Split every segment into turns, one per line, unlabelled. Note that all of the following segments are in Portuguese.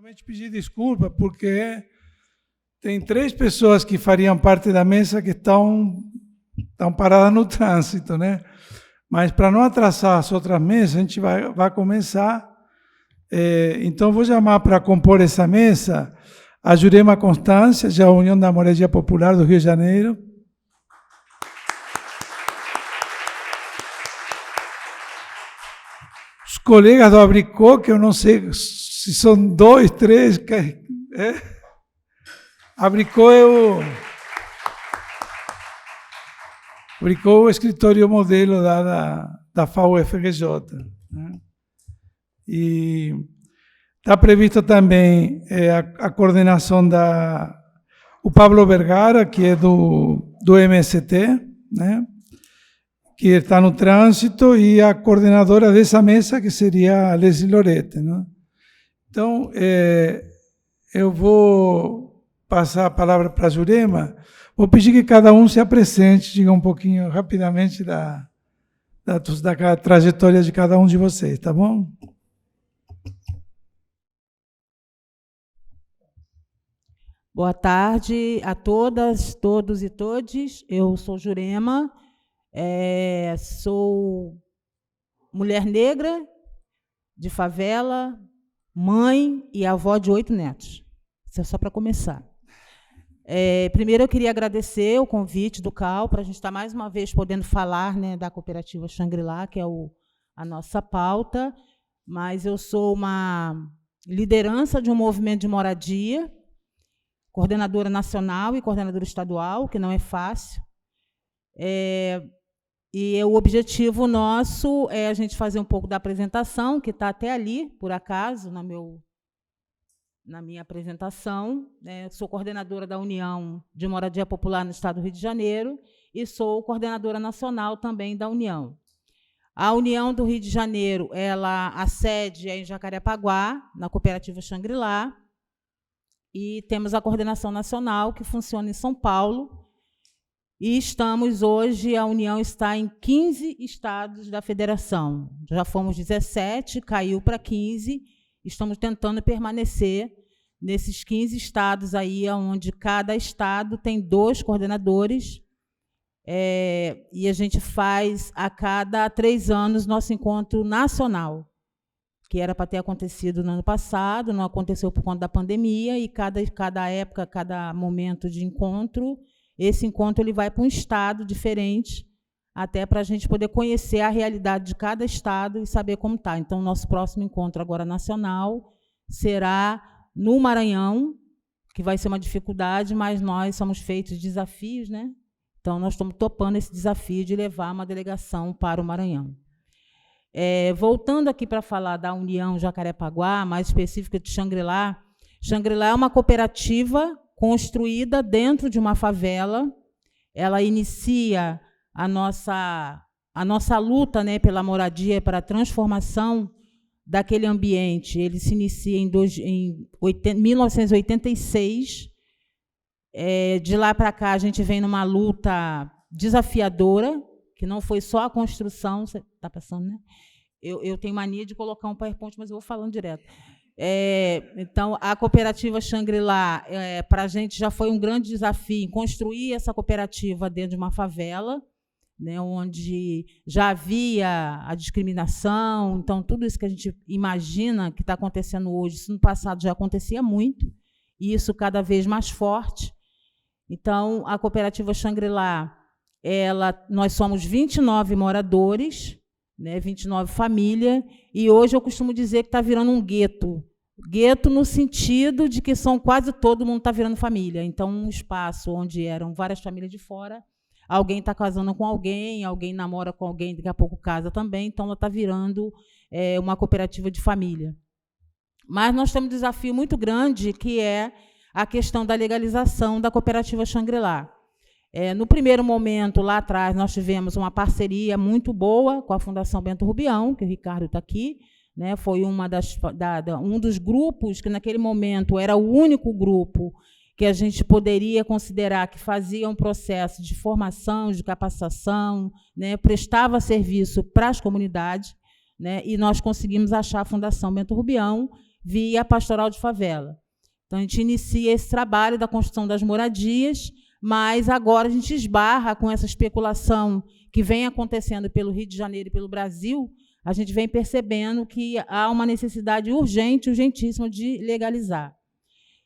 Realmente pedir desculpa, porque tem 3 pessoas que fariam parte da mesa que estão paradas no trânsito, né? Mas para não atrasar as outras mesas, a gente vai começar. Então, vou chamar para compor essa mesa a Jurema Constância, da União da Moradia Popular do Rio de Janeiro. Os colegas do Abricó, que eu não sei se são 2, 3. Abricó é o escritório modelo da FAU-FRJ. Né? E está previsto também a coordenação o Pablo Vergara, que é do MST, né? Que está no trânsito, e a coordenadora dessa mesa, que seria a Leslie Lorete. Né? Então, eu vou passar a palavra para a Jurema. Vou pedir que cada um se apresente, diga um pouquinho rapidamente da trajetória de cada um de vocês, tá bom?
Boa tarde a todas, todos e todes. Eu sou Jurema, sou mulher negra, de favela, mãe e avó de 8 netos. Isso é só para começar. Primeiro, eu queria agradecer o convite do CAL para a gente estar mais uma vez podendo falar, né, da cooperativa Xangri-Lá, que é a nossa pauta, mas eu sou uma liderança de um movimento de moradia, coordenadora nacional e coordenadora estadual, que não é fácil. E o objetivo nosso é a gente fazer um pouco da apresentação, que está até ali, por acaso, na minha apresentação. Sou coordenadora da União de Moradia Popular no Estado do Rio de Janeiro e sou coordenadora nacional também da União. A União do Rio de Janeiro, a sede é em Jacarepaguá, na cooperativa Xangri-Lá, e temos a coordenação nacional, que funciona em São Paulo, e a União está em 15 estados da federação. Já fomos 17, caiu para 15, estamos tentando permanecer nesses 15 estados aí, onde cada estado tem 2 coordenadores, e a gente faz a cada 3 anos nosso encontro nacional, que era para ter acontecido no ano passado, não aconteceu por conta da pandemia, e cada época, cada momento de encontro, esse encontro ele vai para um estado diferente, até para a gente poder conhecer a realidade de cada estado e saber como está. Então, nosso próximo encontro agora nacional será no Maranhão, que vai ser uma dificuldade, mas nós somos feitos de desafios, né? Então, nós estamos topando esse desafio de levar uma delegação para o Maranhão. Voltando aqui para falar da União Jacarepaguá, mais específica de Xangri-Lá. Xangri-Lá é uma cooperativa construída dentro de uma favela. Ela inicia a nossa luta, né, pela moradia, para a transformação daquele ambiente. Ele se inicia em 1986. De lá para cá, a gente vem numa luta desafiadora, que não foi só a construção. Você está passando, né? Eu tenho mania de colocar um PowerPoint, mas eu vou falando direto. Então, a cooperativa Xangri-Lá, para a gente, já foi um grande desafio construir essa cooperativa dentro de uma favela, né, onde já havia a discriminação. Então, tudo isso que a gente imagina que está acontecendo hoje, isso no passado já acontecia muito, e isso cada vez mais forte. Então, a cooperativa Xangri-Lá, nós somos 29 moradores, né, 29 famílias, e hoje eu costumo dizer que está virando um gueto. Gueto no sentido de que quase todo mundo está virando família. Então, um espaço onde eram várias famílias de fora, alguém está casando com alguém namora com alguém, daqui a pouco casa também, então ela está virando uma cooperativa de família. Mas nós temos um desafio muito grande, que é a questão da legalização da cooperativa Xangri-Lá. No primeiro momento, lá atrás, nós tivemos uma parceria muito boa com a Fundação Bento Rubião, que o Ricardo está aqui, né? Foi um dos grupos que, naquele momento, era o único grupo que a gente poderia considerar que fazia um processo de formação, de capacitação, né? Prestava serviço para as comunidades, né? E nós conseguimos achar a Fundação Bento Rubião, via Pastoral de Favela. Então, a gente inicia esse trabalho da construção das moradias, mas agora a gente esbarra com essa especulação que vem acontecendo pelo Rio de Janeiro e pelo Brasil. A gente vem percebendo que há uma necessidade urgente, urgentíssima, de legalizar.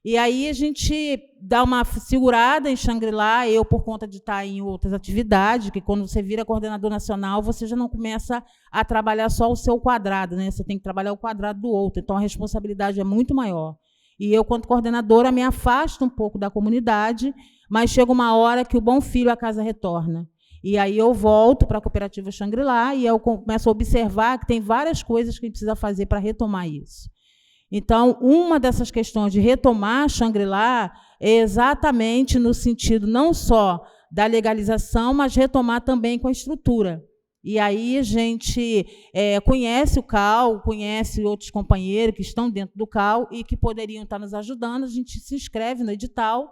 E aí a gente dá uma segurada em Xangri-Lá, eu, por conta de estar em outras atividades, que quando você vira coordenador nacional, você já não começa a trabalhar só o seu quadrado, né? Você tem que trabalhar o quadrado do outro, então a responsabilidade é muito maior. E eu, quanto coordenadora, me afasto um pouco da comunidade, mas chega uma hora que o bom filho a casa retorna. E aí eu volto para a cooperativa Xangri-Lá e eu começo a observar que tem várias coisas que a gente precisa fazer para retomar isso. Então, uma dessas questões de retomar Xangri-Lá é exatamente no sentido não só da legalização, mas retomar também com a estrutura. E aí a gente conhece o CAL, conhece outros companheiros que estão dentro do CAL e que poderiam estar nos ajudando, a gente se inscreve no edital.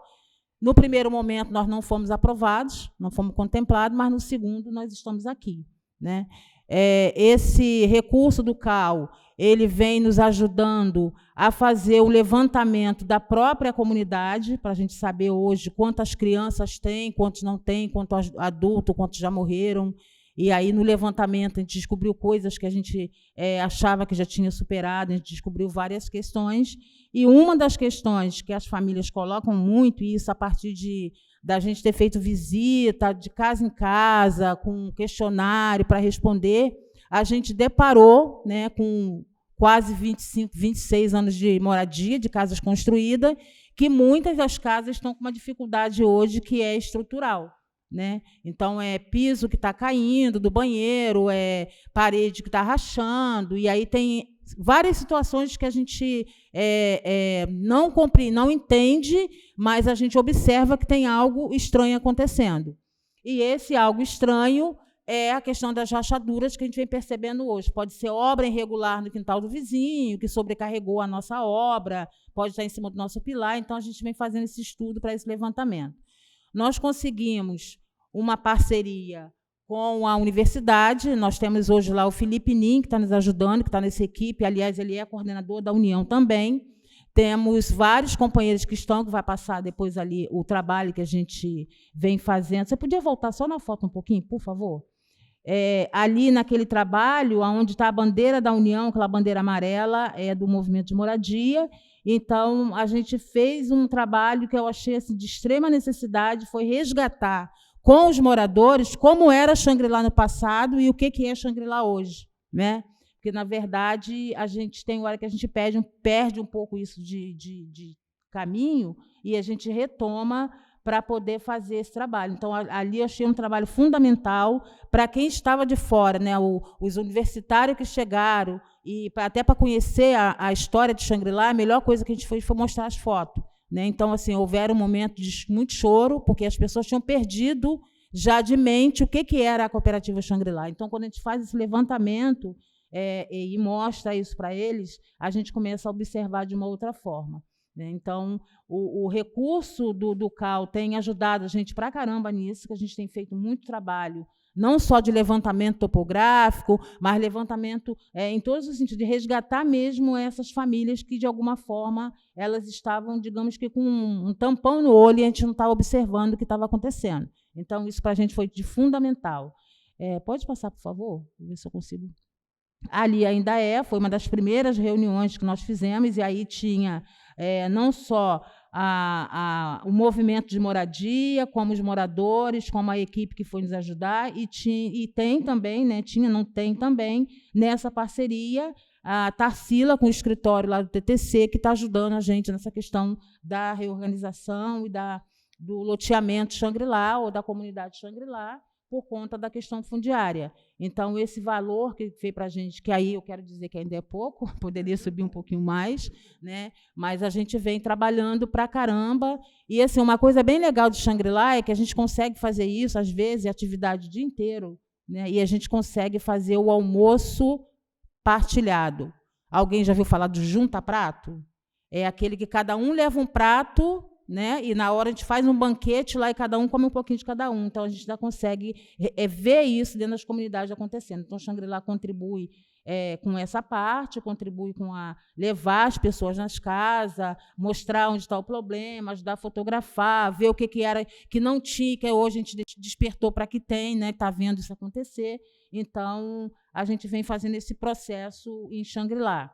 No primeiro momento, nós não fomos aprovados, não fomos contemplados, mas no segundo nós estamos aqui, né? Esse recurso do CAL, ele vem nos ajudando a fazer o levantamento da própria comunidade, para a gente saber hoje quantas crianças tem, quantos não tem, quantos adultos, quantos já morreram. E aí, no levantamento, a gente descobriu coisas que a gente achava que já tinha superado, a gente descobriu várias questões. E uma das questões que as famílias colocam muito, e isso a partir da gente ter feito visita de casa em casa, com um questionário para responder, a gente deparou, né, com quase 25, 26 anos de moradia, de casas construídas, que muitas das casas estão com uma dificuldade hoje que é estrutural. Né? Então, é piso que está caindo do banheiro, é parede que está rachando, e aí tem várias situações que a gente não compreende, não entende, mas a gente observa que tem algo estranho acontecendo. E esse algo estranho é a questão das rachaduras que a gente vem percebendo hoje. Pode ser obra irregular no quintal do vizinho, que sobrecarregou a nossa obra, pode estar em cima do nosso pilar, então a gente vem fazendo esse estudo para esse levantamento. Nós conseguimos uma parceria com a universidade, nós temos hoje lá o Felipe Nin, que está nos ajudando, que está nessa equipe, aliás, ele é coordenador da União também. Temos vários companheiros que vai passar depois ali o trabalho que a gente vem fazendo. Você podia voltar só na foto um pouquinho, por favor? Ali naquele trabalho, onde está a bandeira da União, aquela bandeira amarela, é do movimento de moradia. Então, a gente fez um trabalho que eu achei assim, de extrema necessidade, foi resgatar com os moradores como era Xangri-Lá no passado e o que é Xangri-Lá hoje. Né? Porque, na verdade, a gente tem hora que a gente perde um pouco isso de caminho e a gente retoma para poder fazer esse trabalho. Então, ali eu achei um trabalho fundamental para quem estava de fora, né? Os universitários que chegaram, e até para conhecer a história de Xangri-Lá, a melhor coisa que a gente fez foi mostrar as fotos. Né? Então, assim, houveram um momento de muito choro, porque as pessoas tinham perdido já de mente o que era a cooperativa Xangri-Lá. Então, quando a gente faz esse levantamento e mostra isso para eles, a gente começa a observar de uma outra forma. Né? Então, o recurso do CAL tem ajudado a gente para caramba nisso, que a gente tem feito muito trabalho, não só de levantamento topográfico, mas levantamento em todos os sentidos, de resgatar mesmo essas famílias que, de alguma forma, elas estavam, digamos que, com um tampão no olho e a gente não estava observando o que estava acontecendo. Então, isso para a gente foi de fundamental. Pode passar, por favor? Vou ver se eu consigo. Ali ainda foi uma das primeiras reuniões que nós fizemos, e aí tinha não só o movimento de moradia, como os moradores, como a equipe que foi nos ajudar, e tem também, né, não tem também, nessa parceria, a Tarsila, com o escritório lá do TTC, que está ajudando a gente nessa questão da reorganização e do loteamento Xangri-Lá, ou da comunidade Xangri-Lá, por conta da questão fundiária. Então, esse valor que veio para a gente, que aí eu quero dizer que ainda é pouco, poderia subir um pouquinho mais, né? Mas a gente vem trabalhando para caramba. E assim, uma coisa bem legal do Xangri-Lá é que a gente consegue fazer isso, às vezes, atividade o dia inteiro, né? E a gente consegue fazer o almoço partilhado. Alguém já viu falar do junta-prato? É aquele que cada um leva um prato né? E na hora a gente faz um banquete lá e cada um come um pouquinho de cada um. Então a gente já consegue ver isso dentro das comunidades acontecendo. Então o Xangri-Lá contribui com essa parte, contribui com levar as pessoas nas casas, mostrar onde está o problema, ajudar a fotografar, ver o que era que não tinha, que hoje a gente despertou para que tem, né? Está vendo isso acontecer. Então a gente vem fazendo esse processo em Xangri-Lá.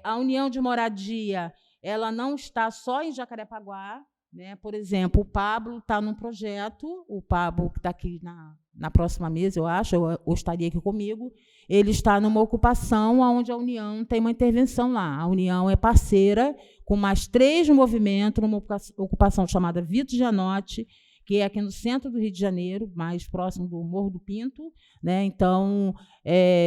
A União de Moradia, ela não está só em Jacarepaguá, né? Por exemplo, o Pablo está num projeto, o Pablo, que está aqui na próxima mesa, eu acho, ou estaria aqui comigo, ele está numa ocupação onde a União tem uma intervenção lá. A União é parceira com mais 3 movimentos, numa ocupação chamada Vito Gianotti, que é aqui no centro do Rio de Janeiro, mais próximo do Morro do Pinto, né? Então,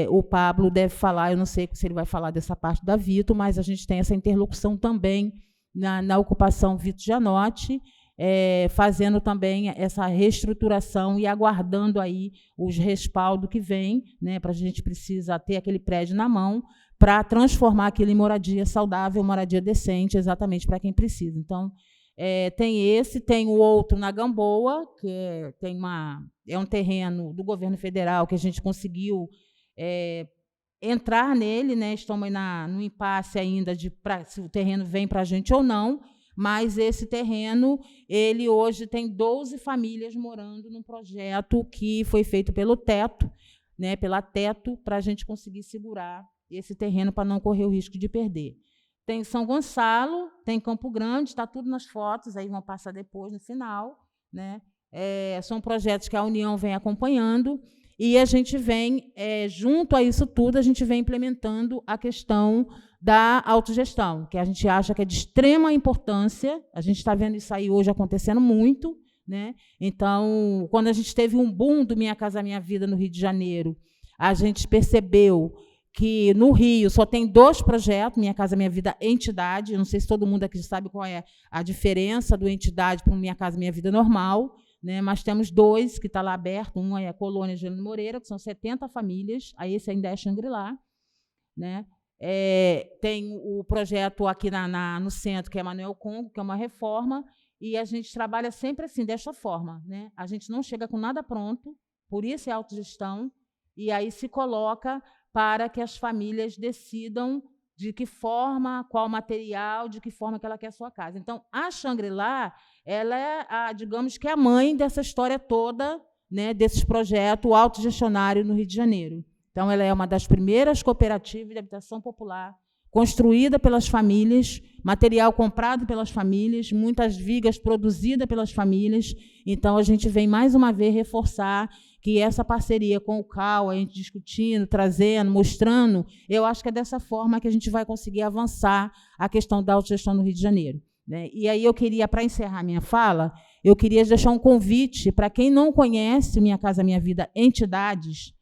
o Pablo deve falar, eu não sei se ele vai falar dessa parte da Vito, mas a gente tem essa interlocução também na ocupação Vito Gianotti, fazendo também essa reestruturação e aguardando aí os respaldos que vêm, né? Para a gente precisa ter aquele prédio na mão para transformar aquilo em moradia saudável, moradia decente, exatamente para quem precisa. Então, tem o outro na Gamboa, que é um terreno do governo federal que a gente conseguiu entrar nele, né? Estamos no impasse ainda se o terreno vem para a gente ou não, mas esse terreno, ele hoje tem 12 famílias morando num projeto que foi feito pelo Teto, né? Pela Teto, para a gente conseguir segurar esse terreno para não correr o risco de perder. Tem São Gonçalo, tem Campo Grande, está tudo nas fotos, aí vão passar depois, no final, né? São projetos que a União vem acompanhando e a gente vem, junto a isso tudo, a gente vem implementando a questão da autogestão, que a gente acha que é de extrema importância. A gente está vendo isso aí hoje acontecendo muito, né? Então, quando a gente teve um boom do Minha Casa Minha Vida no Rio de Janeiro, a gente percebeu que no Rio só tem 2 projetos, Minha Casa Minha Vida Entidade. Não sei se todo mundo aqui sabe qual é a diferença do entidade para o Minha Casa Minha Vida normal, né? Mas temos 2 que está lá aberto. Um é a Colônia Gênero Moreira, que são 70 famílias, aí esse ainda é Xangri-Lá, né? Tem o projeto aqui no centro, que é Manuel Congo, que é uma reforma, e a gente trabalha sempre assim, desta forma, né? A gente não chega com nada pronto, por isso é autogestão, e aí se coloca para que as famílias decidam de que forma, qual material, de que forma que ela quer a sua casa. Então, a Xangri-Lá, ela é, digamos que a mãe dessa história toda, né, desses projetos autogestionários no Rio de Janeiro. Então, ela é uma das primeiras cooperativas de habitação popular, construída pelas famílias, material comprado pelas famílias, muitas vigas produzidas pelas famílias. Então, a gente vem, mais uma vez, reforçar que essa parceria com o CAU, a gente discutindo, trazendo, mostrando, eu acho que é dessa forma que a gente vai conseguir avançar a questão da autogestão no Rio de Janeiro, né? E aí eu queria, para encerrar minha fala, eu queria deixar um convite para quem não conhece Minha Casa Minha Vida Entidades,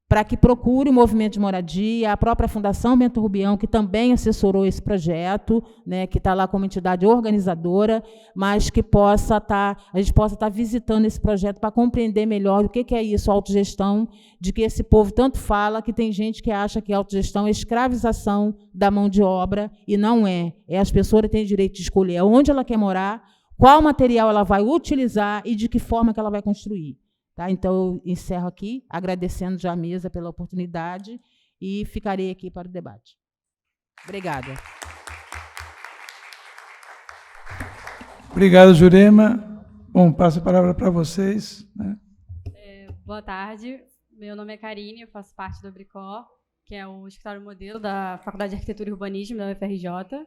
para que procure o Movimento de Moradia, a própria Fundação Bento Rubião, que também assessorou esse projeto, né, que está lá como entidade organizadora, mas que a gente possa estar visitando esse projeto para compreender melhor o que é isso, autogestão, de que esse povo tanto fala, que tem gente que acha que autogestão é escravização da mão de obra, e não é. As pessoas têm direito de escolher onde ela quer morar, qual material ela vai utilizar e de que forma que ela vai construir. Tá? Então, eu encerro aqui, agradecendo já a mesa pela oportunidade e ficarei aqui para o debate. Obrigada.
Obrigado, Jurema. Bom, passo a palavra para vocês, né?
Boa tarde, meu nome é Karine, eu faço parte do Abricó, que é o escritório modelo da Faculdade de Arquitetura e Urbanismo da UFRJ.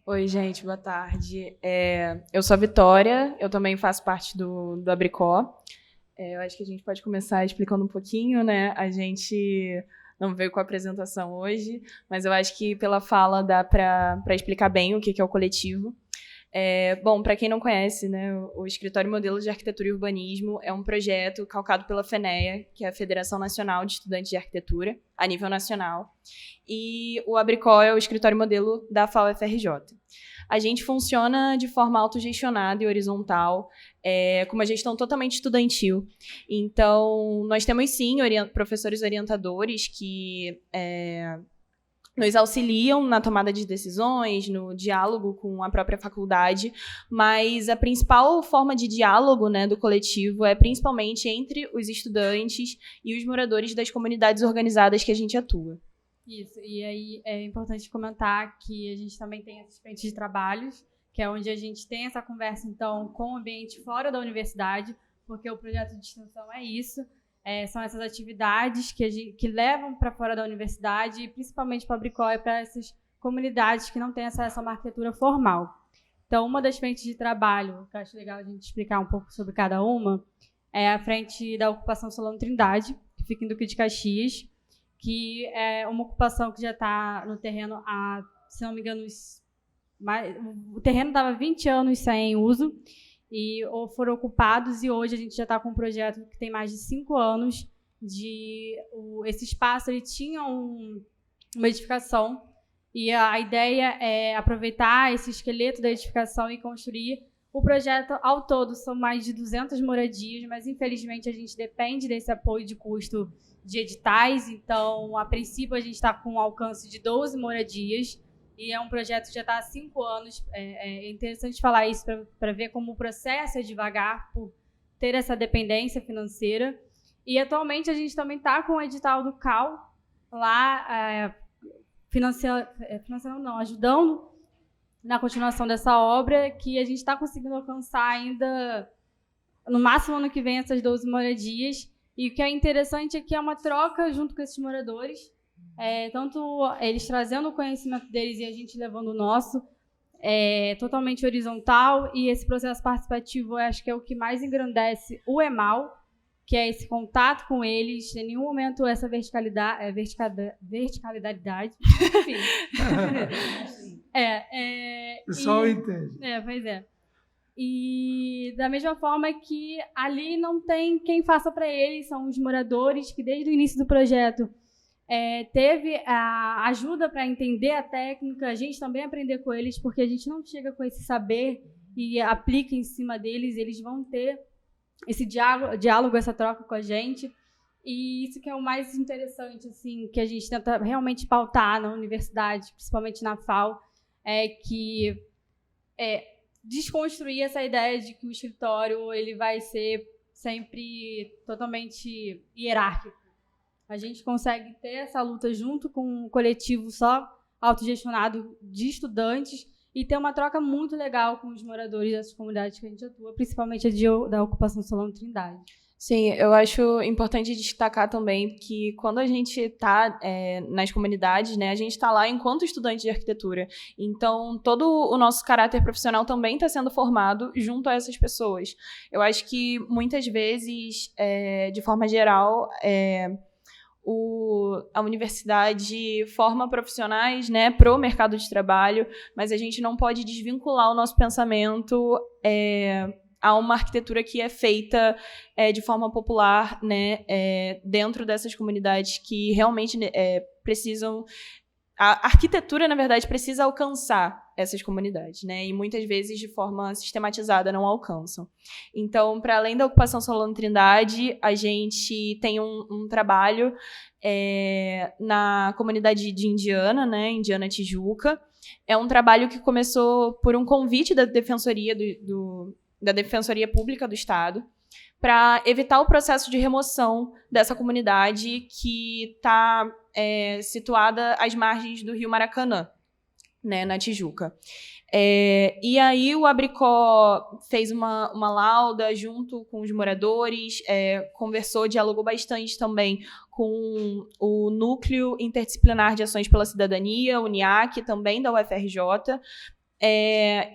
Oi, gente, boa tarde. Eu sou a Vitória, eu também faço parte do Abricó. Eu acho que a gente pode começar explicando um pouquinho, né? A gente não veio com a apresentação hoje, mas eu acho que pela fala dá para explicar bem o que é o coletivo. Bom, para quem não conhece, né, o Escritório Modelo de Arquitetura e Urbanismo é um projeto calcado pela FENEA, que é a Federação Nacional de Estudantes de Arquitetura, a nível nacional, e o Abricó é o escritório modelo da FAUFRJ. A gente funciona de forma autogestionada e horizontal, com uma gestão totalmente estudantil. Então, nós temos, sim, professores orientadores que nos auxiliam na tomada de decisões, no diálogo com a própria faculdade, mas a principal forma de diálogo, né, do coletivo é principalmente entre os estudantes e os moradores das comunidades organizadas que a gente atua.
Isso, e aí é importante comentar que a gente também tem esses frentes de trabalhos, que é onde a gente tem essa conversa, então, com o ambiente fora da universidade, porque o projeto de extensão é isso. São essas atividades que levam para fora da universidade, e principalmente para a Bricó e para essas comunidades que não têm acesso a uma arquitetura formal. Então, uma das frentes de trabalho, que eu acho legal a gente explicar um pouco sobre cada uma, é a frente da ocupação Solano Trindade, que fica em Duque de Caxias, que é uma ocupação que já está no terreno há, se não me engano, o terreno estava 20 anos sem uso, e ou foram ocupados, e hoje a gente já está com um projeto que tem mais de 5 anos. Esse espaço ele tinha uma edificação, e a ideia é aproveitar esse esqueleto da edificação e construir o projeto. Ao todo são mais de 200 moradias, mas infelizmente a gente depende desse apoio de custo de editais, então a princípio a gente está com um alcance de 12 moradias, e é um projeto que já está há 5 anos. É interessante falar isso para ver como o processo é devagar por ter essa dependência financeira. E atualmente a gente também está com o edital do CAL lá, ajudando na continuação dessa obra, que a gente está conseguindo alcançar ainda, no máximo ano que vem, essas 12 moradias. E o que é interessante é que é uma troca junto com esses moradores, tanto eles trazendo o conhecimento deles e a gente levando o nosso, totalmente horizontal, e esse processo participativo eu acho que é o que mais engrandece o EMAL, que é esse contato com eles, em nenhum momento essa verticalidade, enfim.
O pessoal entende.
Pois é. E da mesma forma que ali não tem quem faça para eles, são os moradores que desde o início do projeto teve a ajuda para entender a técnica, a gente também aprender com eles, porque a gente não chega com esse saber e aplica em cima deles, eles vão ter esse diálogo, essa troca com a gente. E isso que é o mais interessante, assim, que a gente tenta realmente pautar na universidade, principalmente na FAU, que desconstruir essa ideia de que o escritório ele vai ser sempre totalmente hierárquico. A gente consegue ter essa luta junto com um coletivo só autogestionado de estudantes e ter uma troca muito legal com os moradores dessas comunidades que a gente atua, principalmente da ocupação Solano Trindade.
Sim, eu acho importante destacar também que quando a gente está nas comunidades, né, a gente está lá enquanto estudante de arquitetura. Então, todo o nosso caráter profissional também está sendo formado junto a essas pessoas. Eu acho que, muitas vezes, de forma geral, a universidade forma profissionais, né, para o mercado de trabalho, mas a gente não pode desvincular o nosso pensamento a uma arquitetura que é feita de forma popular, né, dentro dessas comunidades que realmente precisam... A arquitetura, na verdade, precisa alcançar essas comunidades, né, e muitas vezes, de forma sistematizada, não alcançam. Então, para além da ocupação Solano Trindade, a gente tem um trabalho na comunidade de Indiana, né, Indiana Tijuca. É um trabalho que começou por um convite da Defensoria da Defensoria Pública do Estado, para evitar o processo de remoção dessa comunidade que está situada às margens do Rio Maracanã, né, na Tijuca. E aí o Abricó fez uma lauda junto com os moradores, conversou, dialogou bastante também com o Núcleo Interdisciplinar de Ações pela Cidadania, o NIAC, também da UFRJ.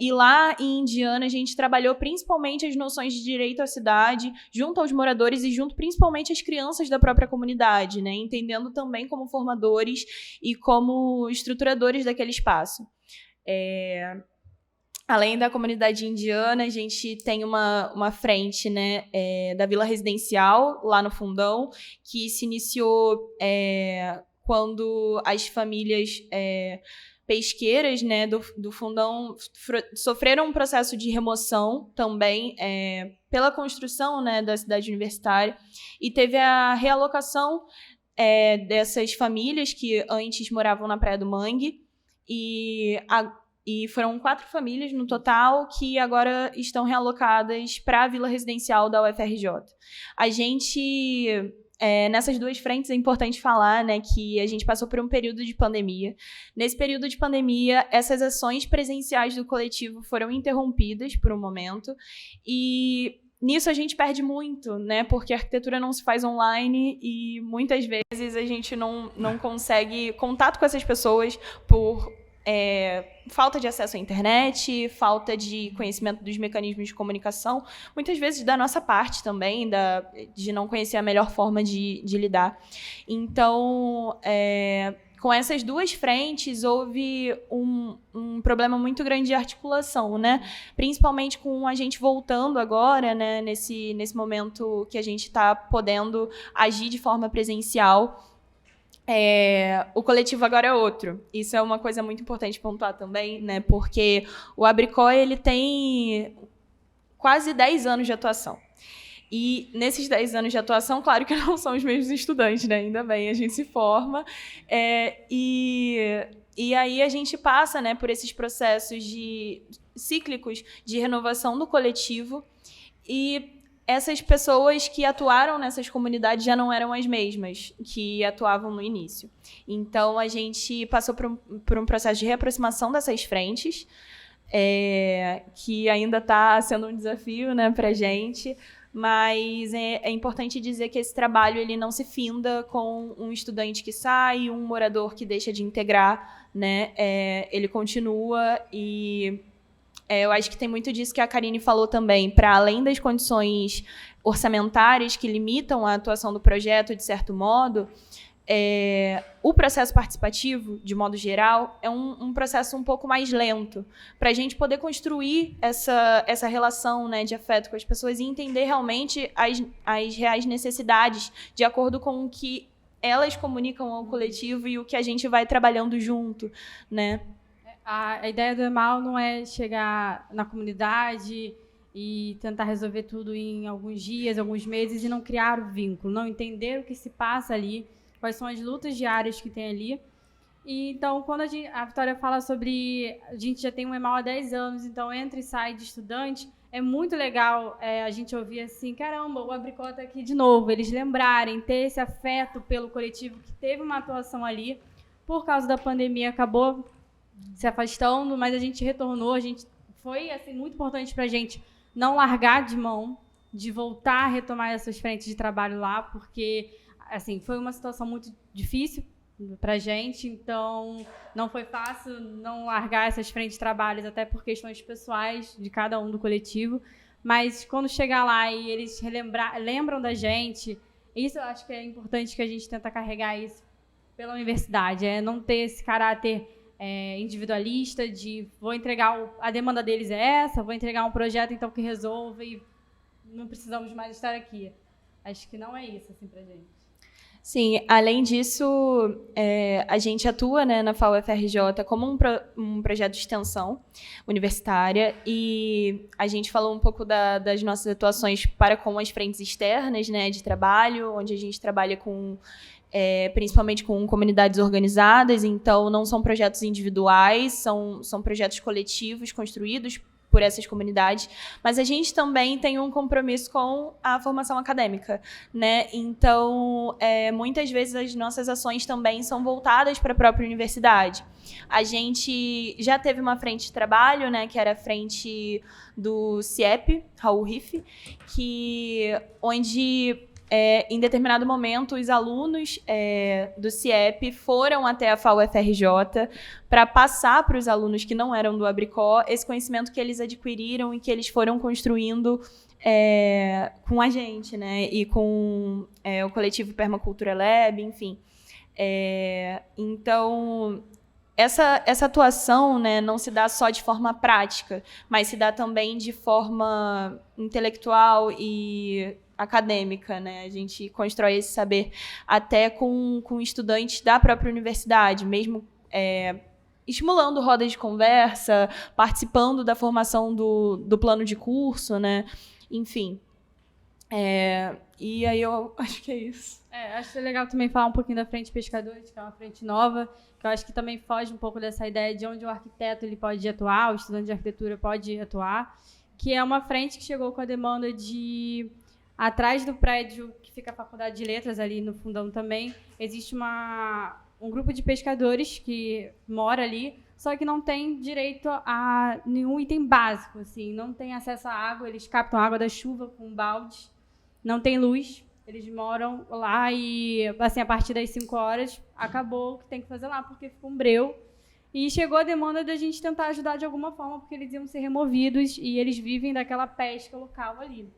E lá em Indiana a gente trabalhou principalmente as noções de direito à cidade junto aos moradores e junto principalmente às crianças da própria comunidade, né, entendendo também como formadores e como estruturadores daquele espaço. Além da comunidade indiana, a gente tem uma frente, né, da Vila Residencial, lá no Fundão, que se iniciou quando as famílias pesqueiras, né, do Fundão sofreram um processo de remoção também pela construção, né, da cidade universitária, e teve a realocação dessas famílias que antes moravam na Praia do Mangue, e foram 4 famílias no total que agora estão realocadas para a Vila Residencial da UFRJ. A gente... nessas 2 frentes é importante falar, né, que a gente passou por um período de pandemia. Nesse período de pandemia, essas ações presenciais do coletivo foram interrompidas por um momento, e nisso a gente perde muito, né, porque a arquitetura não se faz online e muitas vezes a gente não consegue contato com essas pessoas por falta de acesso à internet, falta de conhecimento dos mecanismos de comunicação, muitas vezes da nossa parte também, de não conhecer a melhor forma de lidar. Então, com essas 2 frentes, houve um problema muito grande de articulação, né? Principalmente com a gente voltando agora, né, nesse momento que a gente está podendo agir de forma presencial. O coletivo agora é outro. Isso é uma coisa muito importante pontuar também, né? Porque o Abricó, ele tem quase 10 anos de atuação. E nesses 10 anos de atuação, claro que não são os mesmos estudantes, né? Ainda bem, a gente se forma. E aí a gente passa, né, por esses processos cíclicos de renovação do coletivo, e essas pessoas que atuaram nessas comunidades já não eram as mesmas que atuavam no início. Então, a gente passou por um processo de reaproximação dessas frentes, que ainda está sendo um desafio, né, para a gente, mas é importante dizer que esse trabalho ele não se finda com um estudante que sai, um morador que deixa de integrar, né, ele continua. E eu acho que tem muito disso que a Karine falou também, para além das condições orçamentárias que limitam a atuação do projeto, de certo modo, o processo participativo, de modo geral, é um processo um pouco mais lento, para a gente poder construir essa relação, né, de afeto com as pessoas e entender realmente as reais necessidades, de acordo com o que elas comunicam ao coletivo e o que a gente vai trabalhando junto, né?
A ideia do EMAL não é chegar na comunidade e tentar resolver tudo em alguns dias, alguns meses, e não criar o vínculo, não entender o que se passa ali, quais são as lutas diárias que tem ali. E, então, quando a Vitória fala sobre... A gente já tem um EMAL há 10 anos, então entra e sai de estudante, é muito legal a gente ouvir assim, caramba, o Abricó está aqui de novo, eles lembrarem, ter esse afeto pelo coletivo que teve uma atuação ali, por causa da pandemia, acabou se afastando, mas a gente retornou, foi assim, muito importante para a gente não largar de mão, de voltar a retomar essas frentes de trabalho lá, porque assim, foi uma situação muito difícil para a gente, então não foi fácil não largar essas frentes de trabalhos, até por questões pessoais de cada um do coletivo, mas quando chegar lá e eles lembram da gente, isso eu acho que é importante, que a gente tenta carregar isso pela universidade, não ter esse caráter individualista de vou entregar a demanda deles é essa, vou entregar um projeto então que resolva e não precisamos mais estar aqui. Acho que não é isso assim pra gente.
Sim, além disso, a gente atua, né, na FAU-UFRJ como um projeto de extensão universitária, e a gente falou um pouco das nossas atuações para com as frentes externas, né, de trabalho, onde a gente trabalha com principalmente com comunidades organizadas, então não são projetos individuais, são projetos coletivos construídos por essas comunidades, mas a gente também tem um compromisso com a formação acadêmica, né? Então, muitas vezes as nossas ações também são voltadas para a própria universidade. A gente já teve uma frente de trabalho, né, que era a frente do CIEP, Raul Riff, onde em determinado momento, os alunos do CIEP foram até a FAU-UFRJ para passar para os alunos que não eram do Abricó esse conhecimento que eles adquiriram e que eles foram construindo com a gente, né? E com o coletivo Permacultura Lab, enfim. Então, essa atuação, né, não se dá só de forma prática, mas se dá também de forma intelectual e acadêmica, né? A gente constrói esse saber até com estudantes da própria universidade, mesmo estimulando rodas de conversa, participando da formação do plano de curso, né? Enfim. E aí eu acho que é isso.
Acho que é legal também falar um pouquinho da Frente Pescadores, que é uma frente nova, que eu acho que também foge um pouco dessa ideia de onde o arquiteto ele pode atuar, o estudante de arquitetura pode atuar, que é uma frente que chegou com a demanda de, atrás do prédio que fica a Faculdade de Letras, ali no fundão também, existe um grupo de pescadores que mora ali, só que não tem direito a nenhum item básico, assim, não tem acesso à água, eles captam água da chuva com baldes, não tem luz, eles moram lá e, assim, a partir das 5 horas, acabou o que tem que fazer lá, porque ficou um breu. E chegou a demanda da gente tentar ajudar de alguma forma, porque eles iam ser removidos e eles vivem daquela pesca local ali.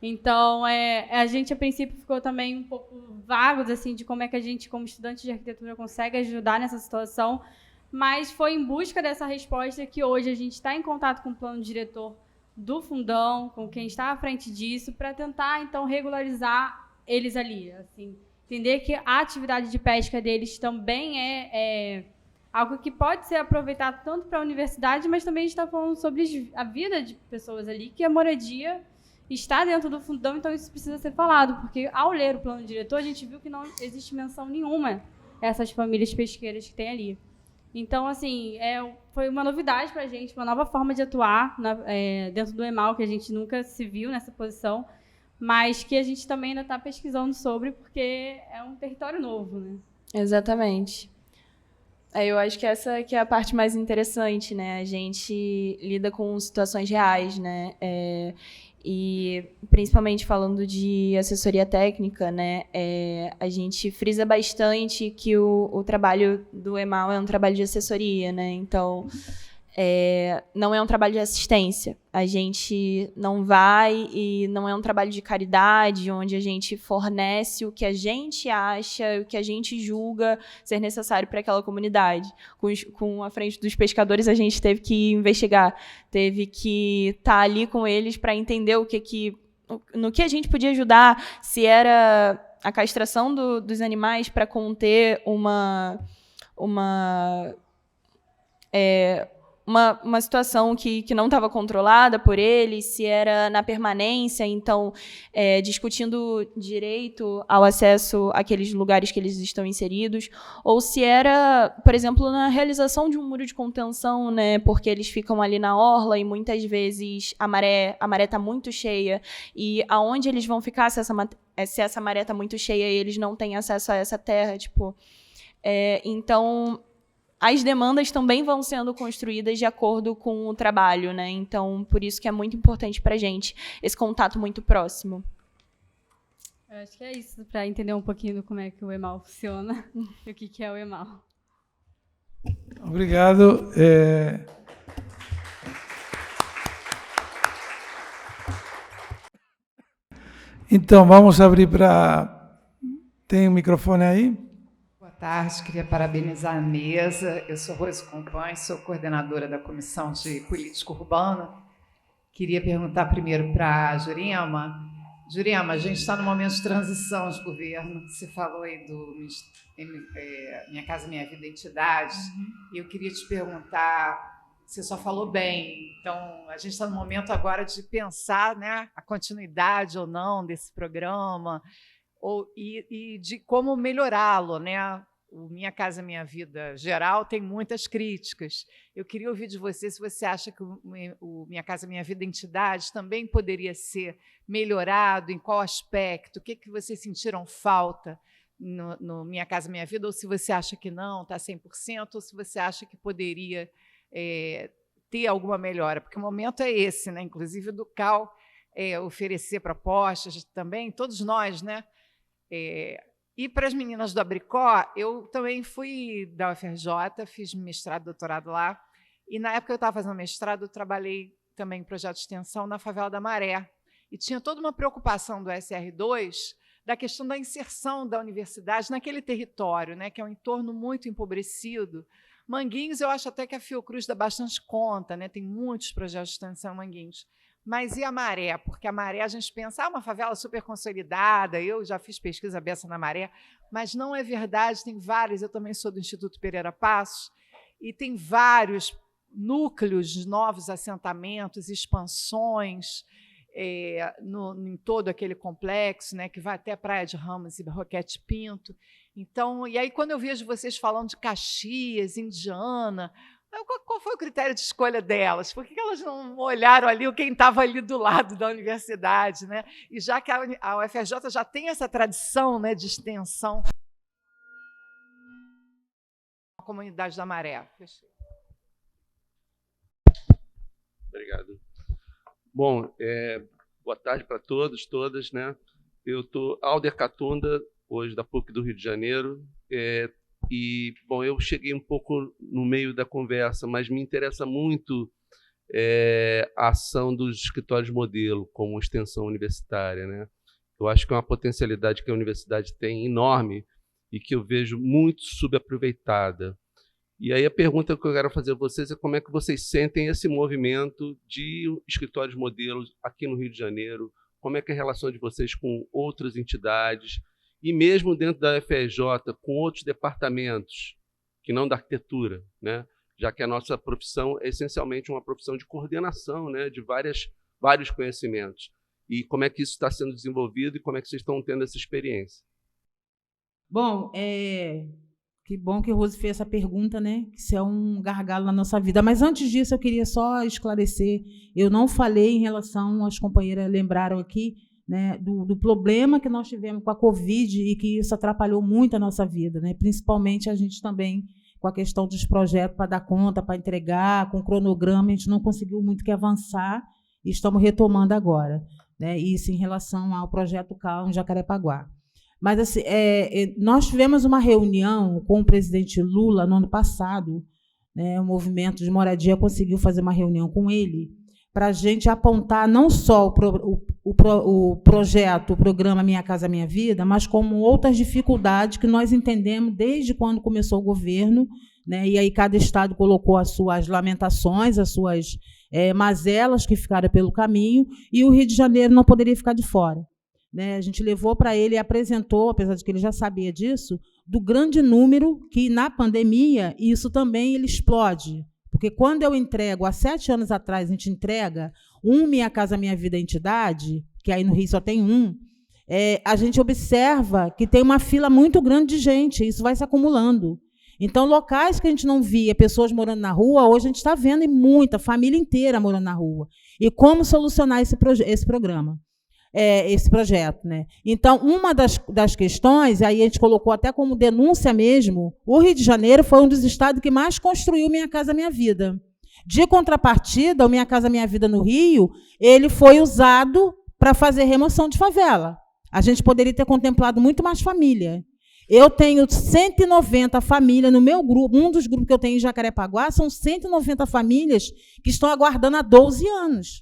Então, a gente, a princípio, ficou também um pouco vagos, assim, de como é que a gente, como estudante de arquitetura, consegue ajudar nessa situação, mas foi em busca dessa resposta que hoje a gente está em contato com o plano diretor do fundão, com quem está à frente disso, para tentar, então, regularizar eles ali. Assim, entender que a atividade de pesca deles também é algo que pode ser aproveitado tanto para a universidade, mas também a gente está falando sobre a vida de pessoas ali, que a moradia está dentro do fundão, então isso precisa ser falado, porque ao ler o plano diretor, a gente viu que não existe menção nenhuma a essas famílias pesqueiras que tem ali. Então, assim, foi uma novidade para a gente, uma nova forma de atuar dentro do EMAL, que a gente nunca se viu nessa posição, mas que a gente também ainda está pesquisando sobre, porque é um território novo, né?
Exatamente. Eu acho que essa que é a parte mais interessante, né? A gente lida com situações reais, né? E principalmente falando de assessoria técnica, né? A gente frisa bastante que o trabalho do EMAL é um trabalho de assessoria, né? Então, não é um trabalho de assistência. A gente não vai e não é um trabalho de caridade, onde a gente fornece o que a gente acha, o que a gente julga ser necessário para aquela comunidade. Com a frente dos pescadores, a gente teve que investigar, teve que estar ali com eles para entender no que a gente podia ajudar, se era a castração dos animais para conter uma situação que não estava controlada por eles, se era na permanência, então, discutindo direito ao acesso àqueles lugares que eles estão inseridos, ou se era, por exemplo, na realização de um muro de contenção, né, porque eles ficam ali na orla e muitas vezes a maré está muito cheia, e aonde eles vão ficar se essa maré está muito cheia e eles não têm acesso a essa terra, tipo... Então... as demandas também vão sendo construídas de acordo com o trabalho, né? Então, por isso que é muito importante para a gente esse contato muito próximo.
Eu acho que é isso, para entender um pouquinho como é que o EMAL funciona e o que é o EMAL.
Obrigado. Então, vamos abrir para... Tem um microfone aí?
Boa tarde, queria parabenizar a mesa. Eu sou Rose Companhe, sou coordenadora da Comissão de Política Urbana. Queria perguntar primeiro para a Jurema. Jurema, a gente está no momento de transição de governo. Você falou aí do Minha Casa Minha Vida Entidade. E eu queria te perguntar, você só falou bem, então a gente está no momento agora de pensar, né, a continuidade ou não desse programa, e de como melhorá-lo, né? O Minha Casa Minha Vida geral tem muitas críticas. Eu queria ouvir de você se você acha que o Minha Casa Minha Vida Entidade também poderia ser melhorado, em qual aspecto, o que vocês sentiram falta no Minha Casa Minha Vida, ou se você acha que não, está 100%, ou se você acha que poderia ter alguma melhora, porque o momento é esse, né? Inclusive do CAL oferecer propostas também, todos nós, né? E para as meninas do Abricó, eu também fui da UFRJ, fiz mestrado, doutorado lá, e na época que eu estava fazendo mestrado, eu trabalhei também em projeto de extensão na favela da Maré, e tinha toda uma preocupação do SR2 da questão da inserção da universidade naquele território, né, que é um entorno muito empobrecido. Manguinhos, eu acho até que a Fiocruz dá bastante conta, né, tem muitos projetos de extensão em Manguinhos. Mas e a Maré? Porque a Maré, a gente pensa, uma favela super consolidada, eu já fiz pesquisa beça na Maré, mas não é verdade, tem várias, eu também sou do Instituto Pereira Passos, e tem vários núcleos de novos assentamentos, expansões, em todo aquele complexo, né, que vai até Praia de Ramos e Roquete Pinto. Então, e aí, quando eu vejo vocês falando de Caxias, Indiana, qual foi o critério de escolha delas? Por que elas não olharam ali quem estava ali do lado da universidade, né? E já que a UFRJ já tem essa tradição, né, de extensão da comunidade da Maré.
Obrigado. Bom, boa tarde para todos, todas, né? Eu estou Alder Catunda, hoje da PUC do Rio de Janeiro, e, bom, eu cheguei um pouco no meio da conversa, mas me interessa muito a ação dos escritórios modelo como extensão universitária, né? Eu acho que é uma potencialidade que a universidade tem enorme e que eu vejo muito subaproveitada. E aí a pergunta que eu quero fazer a vocês é como é que vocês sentem esse movimento de escritórios modelos aqui no Rio de Janeiro, como é que é a relação de vocês com outras entidades, e mesmo dentro da UFRJ, com outros departamentos, que não da arquitetura, né? Já que a nossa profissão é essencialmente uma profissão de coordenação, né? De vários conhecimentos. E como é que isso está sendo desenvolvido e como é que vocês estão tendo essa experiência?
Bom, que bom que o Rose fez essa pergunta, né? Que isso é um gargalo na nossa vida. Mas antes disso, eu queria só esclarecer. Eu não falei em relação, as companheiras lembraram aqui, né, do problema que nós tivemos com a Covid e que isso atrapalhou muito a nossa vida, né? Principalmente a gente também, com a questão dos projetos para dar conta, para entregar, com o cronograma, a gente não conseguiu muito que avançar e estamos retomando agora, né? Isso em relação ao projeto CAL em Jacarepaguá. Mas assim, nós tivemos uma reunião com o presidente Lula no ano passado, né? O Movimento de Moradia conseguiu fazer uma reunião com ele para a gente apontar não só o projeto, o programa Minha Casa Minha Vida, mas como outras dificuldades que nós entendemos desde quando começou o governo, né? E aí cada estado colocou as suas lamentações, as suas mazelas que ficaram pelo caminho, e o Rio de Janeiro não poderia ficar de fora, né? A gente levou para ele e apresentou, apesar de que ele já sabia disso, do grande número que, na pandemia, isso também ele explode. Porque quando eu entrego, há 7 anos atrás, a gente entrega Minha Casa Minha Vida entidade, que aí no Rio só tem a gente observa que tem uma fila muito grande de gente, isso vai se acumulando. Então, locais que a gente não via pessoas morando na rua, hoje a gente está vendo muita, família inteira morando na rua. E como solucionar esse programa? Esse projeto, né? Então, uma das questões, aí a gente colocou até como denúncia mesmo, o Rio de Janeiro foi um dos estados que mais construiu Minha Casa Minha Vida. De contrapartida, o Minha Casa Minha Vida no Rio, ele foi usado para fazer remoção de favela. A gente poderia ter contemplado muito mais família. Eu tenho 190 famílias no meu grupo, um dos grupos que eu tenho em Jacarepaguá, são 190 famílias que estão aguardando há 12 anos.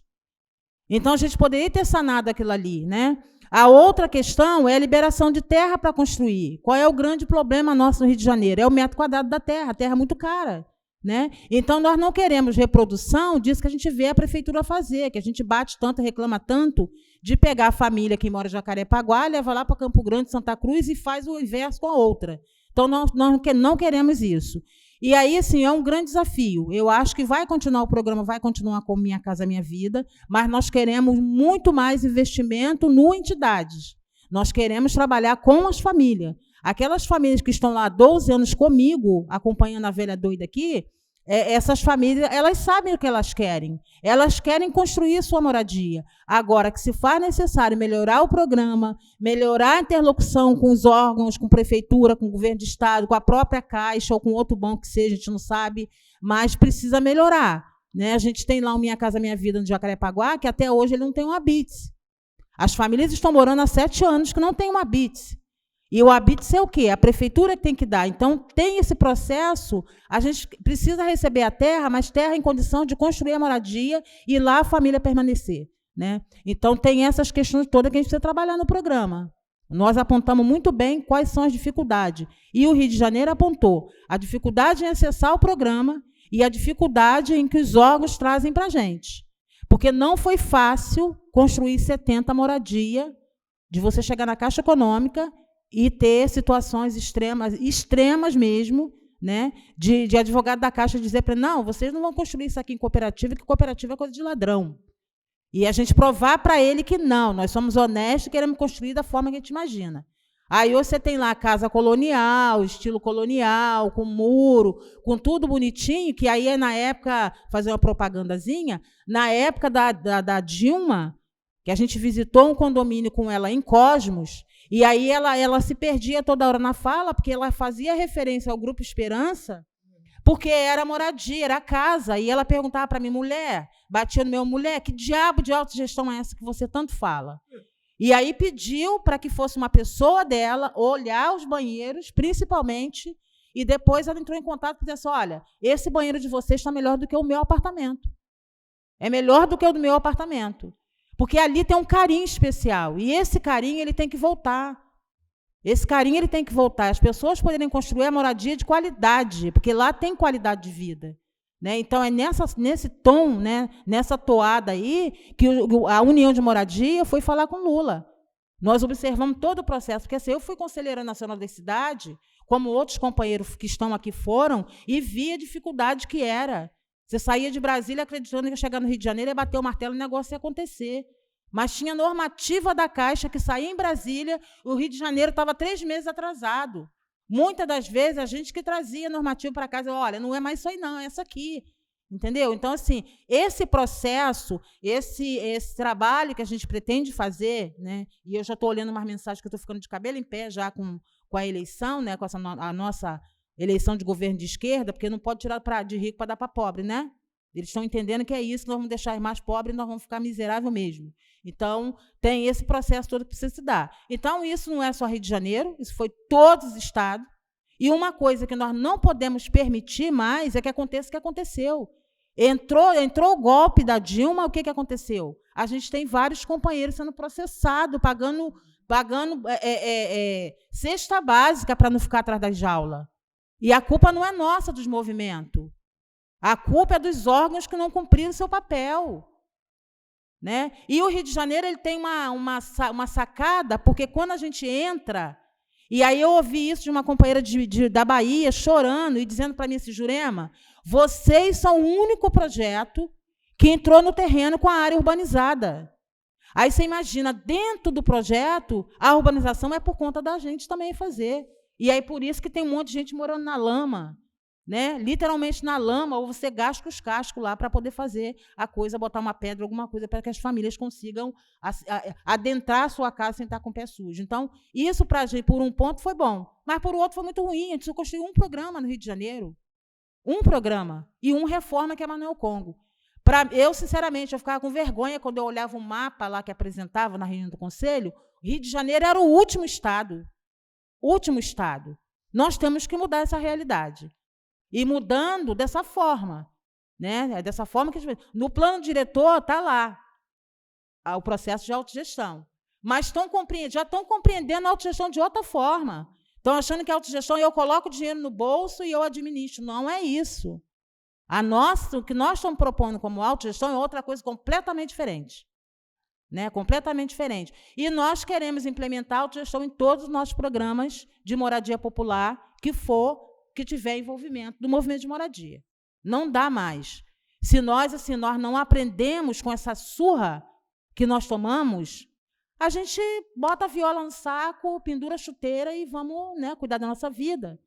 Então, a gente poderia ter sanado aquilo ali, né? A outra questão é a liberação de terra para construir. Qual é o grande problema nosso no Rio de Janeiro? É o metro quadrado da terra, a terra é muito cara, né? Então, nós não queremos reprodução disso que a gente vê a prefeitura fazer, que a gente bate tanto, reclama tanto, de pegar a família que mora em Jacarepaguá, leva lá para Campo Grande, Santa Cruz e faz o inverso com a outra. Então, nós não queremos isso. E aí, assim, é um grande desafio. Eu acho que o programa vai continuar como Minha Casa Minha Vida, mas nós queremos muito mais investimento no entidades. Nós queremos trabalhar com as famílias. Aquelas famílias que estão lá há 12 anos comigo, acompanhando a velha doida aqui, essas famílias, elas sabem o que elas querem. Elas querem construir sua moradia. Agora, que se faz necessário melhorar o programa, melhorar a interlocução com os órgãos, com a prefeitura, com o governo de estado, com a própria Caixa ou com outro banco que seja, a gente não sabe, mas precisa melhorar, né? A gente tem lá o Minha Casa Minha Vida no Jacarepaguá, que até hoje ele não tem um habite. As famílias estão morando há 7 anos que não tem um habite. E o habite é o quê? A prefeitura que tem que dar. Então, tem esse processo, a gente precisa receber a terra, mas terra em condição de construir a moradia e lá a família permanecer, né? Então, tem essas questões todas que a gente precisa trabalhar no programa. Nós apontamos muito bem quais são as dificuldades. E o Rio de Janeiro apontou a dificuldade em acessar o programa e a dificuldade em que os órgãos trazem para a gente. Porque não foi fácil construir 70 moradias, de você chegar na Caixa Econômica e ter situações extremas mesmo, né, de advogado da Caixa dizer para ele, não, vocês não vão construir isso aqui em cooperativa, que cooperativa é coisa de ladrão. E a gente provar para ele que não, nós somos honestos e queremos construir da forma que a gente imagina. Aí você tem lá a casa colonial, estilo colonial, com muro, com tudo bonitinho, que aí é na época, fazer uma propagandazinha, na época da Dilma, que a gente visitou um condomínio com ela em Cosmos, e aí ela se perdia toda hora na fala, porque ela fazia referência ao Grupo Esperança, porque era moradia, era casa, e ela perguntava para mim, mulher, batia no meu, mulher, que diabo de autogestão é essa que você tanto fala? E aí pediu para que fosse uma pessoa dela olhar os banheiros, principalmente, e depois ela entrou em contato e disse assim, olha, esse banheiro de vocês está melhor do que o meu apartamento. É melhor do que o do meu apartamento. Porque ali tem um carinho especial. E esse carinho ele tem que voltar. Esse carinho ele tem que voltar. As pessoas poderem construir a moradia de qualidade, porque lá tem qualidade de vida. Né? Então, é nesse tom, né, nessa toada aí, que a União de Moradia foi falar com Lula. Nós observamos todo o processo, porque assim, eu fui conselheira nacional da cidade, como outros companheiros que estão aqui foram, e vi a dificuldade que era. Você saía de Brasília acreditando que ia chegar no Rio de Janeiro, ia bater o martelo e o negócio ia acontecer. Mas tinha normativa da Caixa que saía em Brasília, o Rio de Janeiro estava 3 meses atrasado. Muitas das vezes, a gente que trazia normativo para casa, olha, não é mais isso aí, não, é essa aqui. Entendeu? Então, assim, esse processo, esse trabalho que a gente pretende fazer, né, e eu já estou olhando umas mensagens que eu estou ficando de cabelo em pé já com a eleição, né, com a nossa eleição de governo de esquerda, porque não pode tirar de rico para dar para pobre, né? Eles estão entendendo que é isso, que nós vamos deixar mais pobres e nós vamos ficar miserável mesmo. Então, tem esse processo todo que precisa se dar. Então, isso não é só Rio de Janeiro, isso foi todos os estados. E uma coisa que nós não podemos permitir mais é que aconteça o que aconteceu. Entrou o golpe da Dilma, o que aconteceu? A gente tem vários companheiros sendo processados, pagando cesta básica para não ficar atrás da jaula. E a culpa não é nossa dos movimentos. A culpa é dos órgãos que não cumpriram o seu papel. Né? E o Rio de Janeiro ele tem uma sacada, porque quando a gente entra, e aí eu ouvi isso de uma companheira da Bahia, chorando e dizendo para mim assim, Jurema, vocês são o único projeto que entrou no terreno com a área urbanizada. Aí você imagina, dentro do projeto, a urbanização é por conta da gente também fazer. E aí por isso que tem um monte de gente morando na lama, né? Literalmente na lama, ou você gasta os cascos lá para poder fazer a coisa, botar uma pedra, alguma coisa, para que as famílias consigam adentrar a sua casa sem estar com o pé sujo. Então, isso, para a gente, por um ponto, foi bom, mas, por outro, foi muito ruim. A gente só construiu um programa no Rio de Janeiro, um programa, e uma reforma, que é Manuel Congo. Eu, sinceramente, eu ficava com vergonha quando eu olhava um mapa lá que apresentava na reunião do Conselho. Rio de Janeiro era o último estado. Último estado. Nós temos que mudar essa realidade. E mudando dessa forma. Né? É dessa forma que a gente... No plano diretor está lá o processo de autogestão. Mas já estão compreendendo a autogestão de outra forma. Estão achando que a autogestão eu coloco o dinheiro no bolso e eu administro. Não é isso. O que nós estamos propondo como autogestão é outra coisa completamente diferente. Né? Completamente diferente. E nós queremos implementar a autogestão em todos os nossos programas de moradia popular que tiver envolvimento do movimento de moradia. Não dá mais. Se nós não aprendemos com essa surra que nós tomamos, a gente bota a viola no saco, pendura a chuteira e vamos, né, cuidar da nossa vida.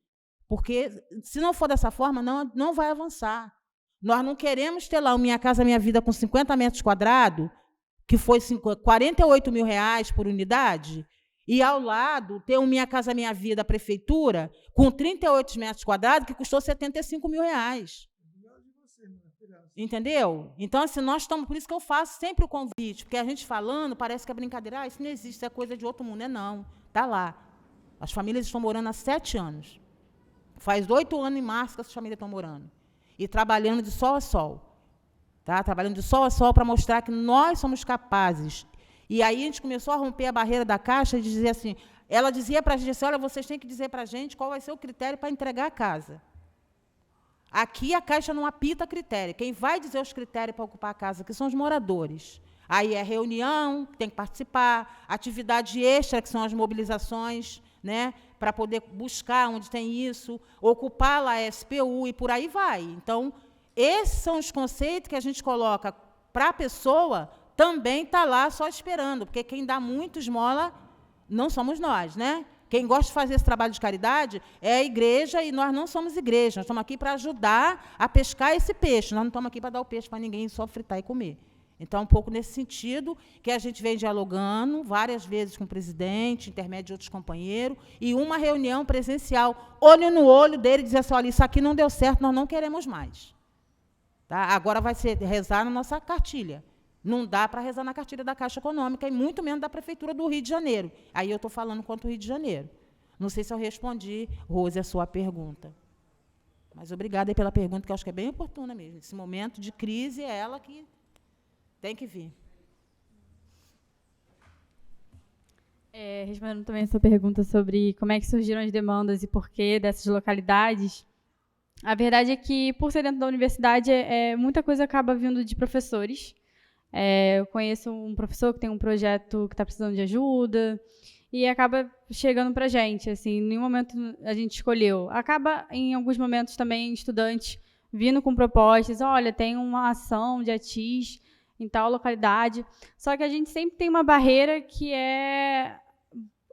Porque, se não for dessa forma, não vai avançar. Nós não queremos ter lá o Minha Casa Minha Vida com 50 metros quadrados, que foi R$48 mil por unidade, e, ao lado, ter o Minha Casa Minha Vida, a prefeitura, com 38 metros quadrados, que custou R$75 mil. Entendeu? Então, assim, nós estamos... Por isso que eu faço sempre o convite, porque a gente falando, parece que é brincadeira, isso não existe, isso é coisa de outro mundo. Não, está lá. As famílias estão morando há 7 anos. Faz 8 anos em março que essas famílias estão morando. E trabalhando de sol a sol. Tá? Trabalhando de sol a sol para mostrar que nós somos capazes. E aí a gente começou a romper a barreira da Caixa e dizer assim, ela dizia para a gente assim, olha, vocês têm que dizer para a gente qual vai ser o critério para entregar a casa. Aqui a Caixa não apita critério. Quem vai dizer os critérios para ocupar a casa aqui são os moradores. Aí é reunião, tem que participar, atividade extra, que são as mobilizações, né, para poder buscar onde tem isso, ocupar lá a SPU e por aí vai. Então, esses são os conceitos que a gente coloca para a pessoa também está lá só esperando, porque quem dá muito esmola não somos nós, né? Quem gosta de fazer esse trabalho de caridade é a igreja, e nós não somos igreja, nós estamos aqui para ajudar a pescar esse peixe, nós não estamos aqui para dar o peixe para ninguém só fritar e comer. Então, um pouco nesse sentido que a gente vem dialogando várias vezes com o presidente, intermédio de outros companheiros, e uma reunião presencial, olho no olho dele, dizer assim, olha, isso aqui não deu certo, nós não queremos mais. Tá? Agora vai ser rezar na nossa cartilha. Não dá para rezar na cartilha da Caixa Econômica, e muito menos da Prefeitura do Rio de Janeiro. Aí eu estou falando quanto ao Rio de Janeiro. Não sei se eu respondi, Rose, a sua pergunta. Mas obrigada aí pela pergunta, que eu acho que é bem oportuna mesmo. Esse momento de crise é ela que tem que vir.
Respondendo também a sua pergunta sobre como é que surgiram as demandas e porquê dessas localidades, a verdade é que, por ser dentro da universidade, muita coisa acaba vindo de professores. Eu conheço um professor que tem um projeto que está precisando de ajuda e acaba chegando para a gente. Assim, em nenhum momento a gente escolheu. Acaba, em alguns momentos, também estudantes vindo com propostas. Olha, tem uma ação de ATIS em tal localidade. Só que a gente sempre tem uma barreira que é...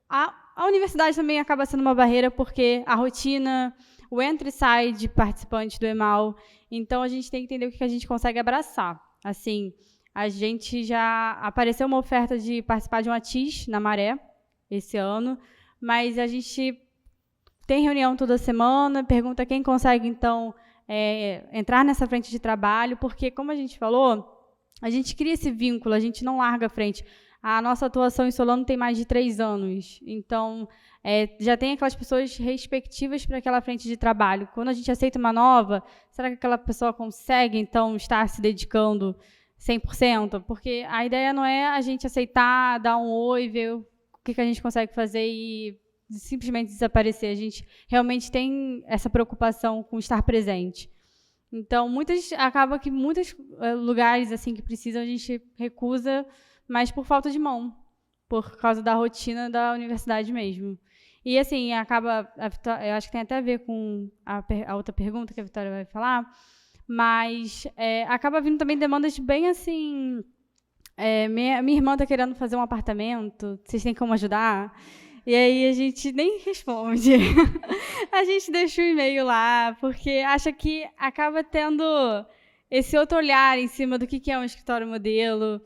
A universidade também acaba sendo uma barreira porque a rotina, o entra e sai de participantes do EMAL. Então, a gente tem que entender o que a gente consegue abraçar. Assim, a gente já apareceu uma oferta de participar de um ATIS na Maré esse ano, mas a gente tem reunião toda semana, pergunta quem consegue, então, entrar nessa frente de trabalho, porque, como a gente falou, a gente cria esse vínculo, a gente não larga a frente. A nossa atuação em Solano tem mais de 3 anos, então já tem aquelas pessoas respectivas para aquela frente de trabalho. Quando a gente aceita uma nova, será que aquela pessoa consegue, então, estar se dedicando 100%? Porque a ideia não é a gente aceitar, dar um oi, ver o que a gente consegue fazer e simplesmente desaparecer. A gente realmente tem essa preocupação com estar presente. Então, acaba que muitos lugares assim que precisam, a gente recusa, mas por falta de mão, por causa da rotina da universidade mesmo. E, assim, eu acho que tem até a ver com a outra pergunta que a Vitória vai falar, mas acaba vindo também demandas bem assim... minha irmã está querendo fazer um apartamento, vocês têm como ajudar? E aí a gente nem responde. A gente deixa o e-mail lá, porque acha que acaba tendo esse outro olhar em cima do que é um escritório modelo.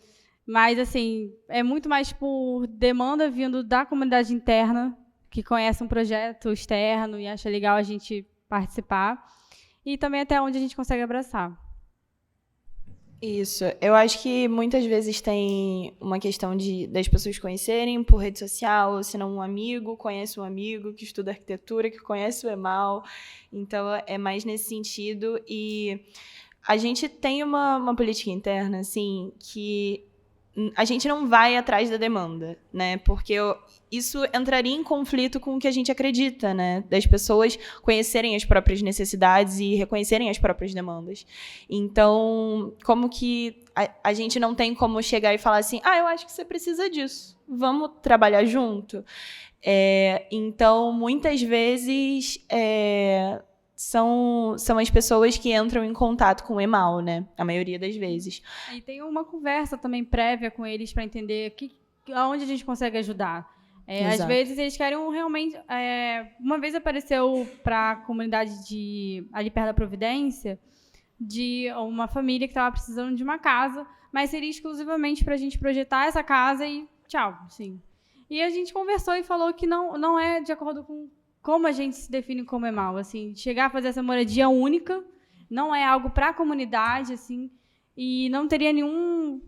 Mas, assim, é muito mais por demanda vindo da comunidade interna, que conhece um projeto externo e acha legal a gente participar. E também até onde a gente consegue abraçar.
Isso. Eu acho que muitas vezes tem uma questão das pessoas conhecerem por rede social, ou se não um amigo conhece um amigo que estuda arquitetura, que conhece o EMAL. Então, é mais nesse sentido. E a gente tem uma política interna, assim, que a gente não vai atrás da demanda, né? Porque isso entraria em conflito com o que a gente acredita, né? Das pessoas conhecerem as próprias necessidades e reconhecerem as próprias demandas. Então, como que a gente não tem como chegar e falar assim, eu acho que você precisa disso, vamos trabalhar junto? Então, muitas vezes... São as pessoas que entram em contato com o EMAL, né? A maioria das vezes.
E tem uma conversa também prévia com eles para entender aonde a gente consegue ajudar. Às vezes eles querem realmente... uma vez apareceu para a comunidade ali perto da Providência, de uma família que estava precisando de uma casa, mas seria exclusivamente para a gente projetar essa casa e tchau. Assim. E a gente conversou e falou que não é de acordo com como a gente se define como EMAL, assim, chegar a fazer essa moradia única, não é algo para a comunidade, assim, e não teria nenhum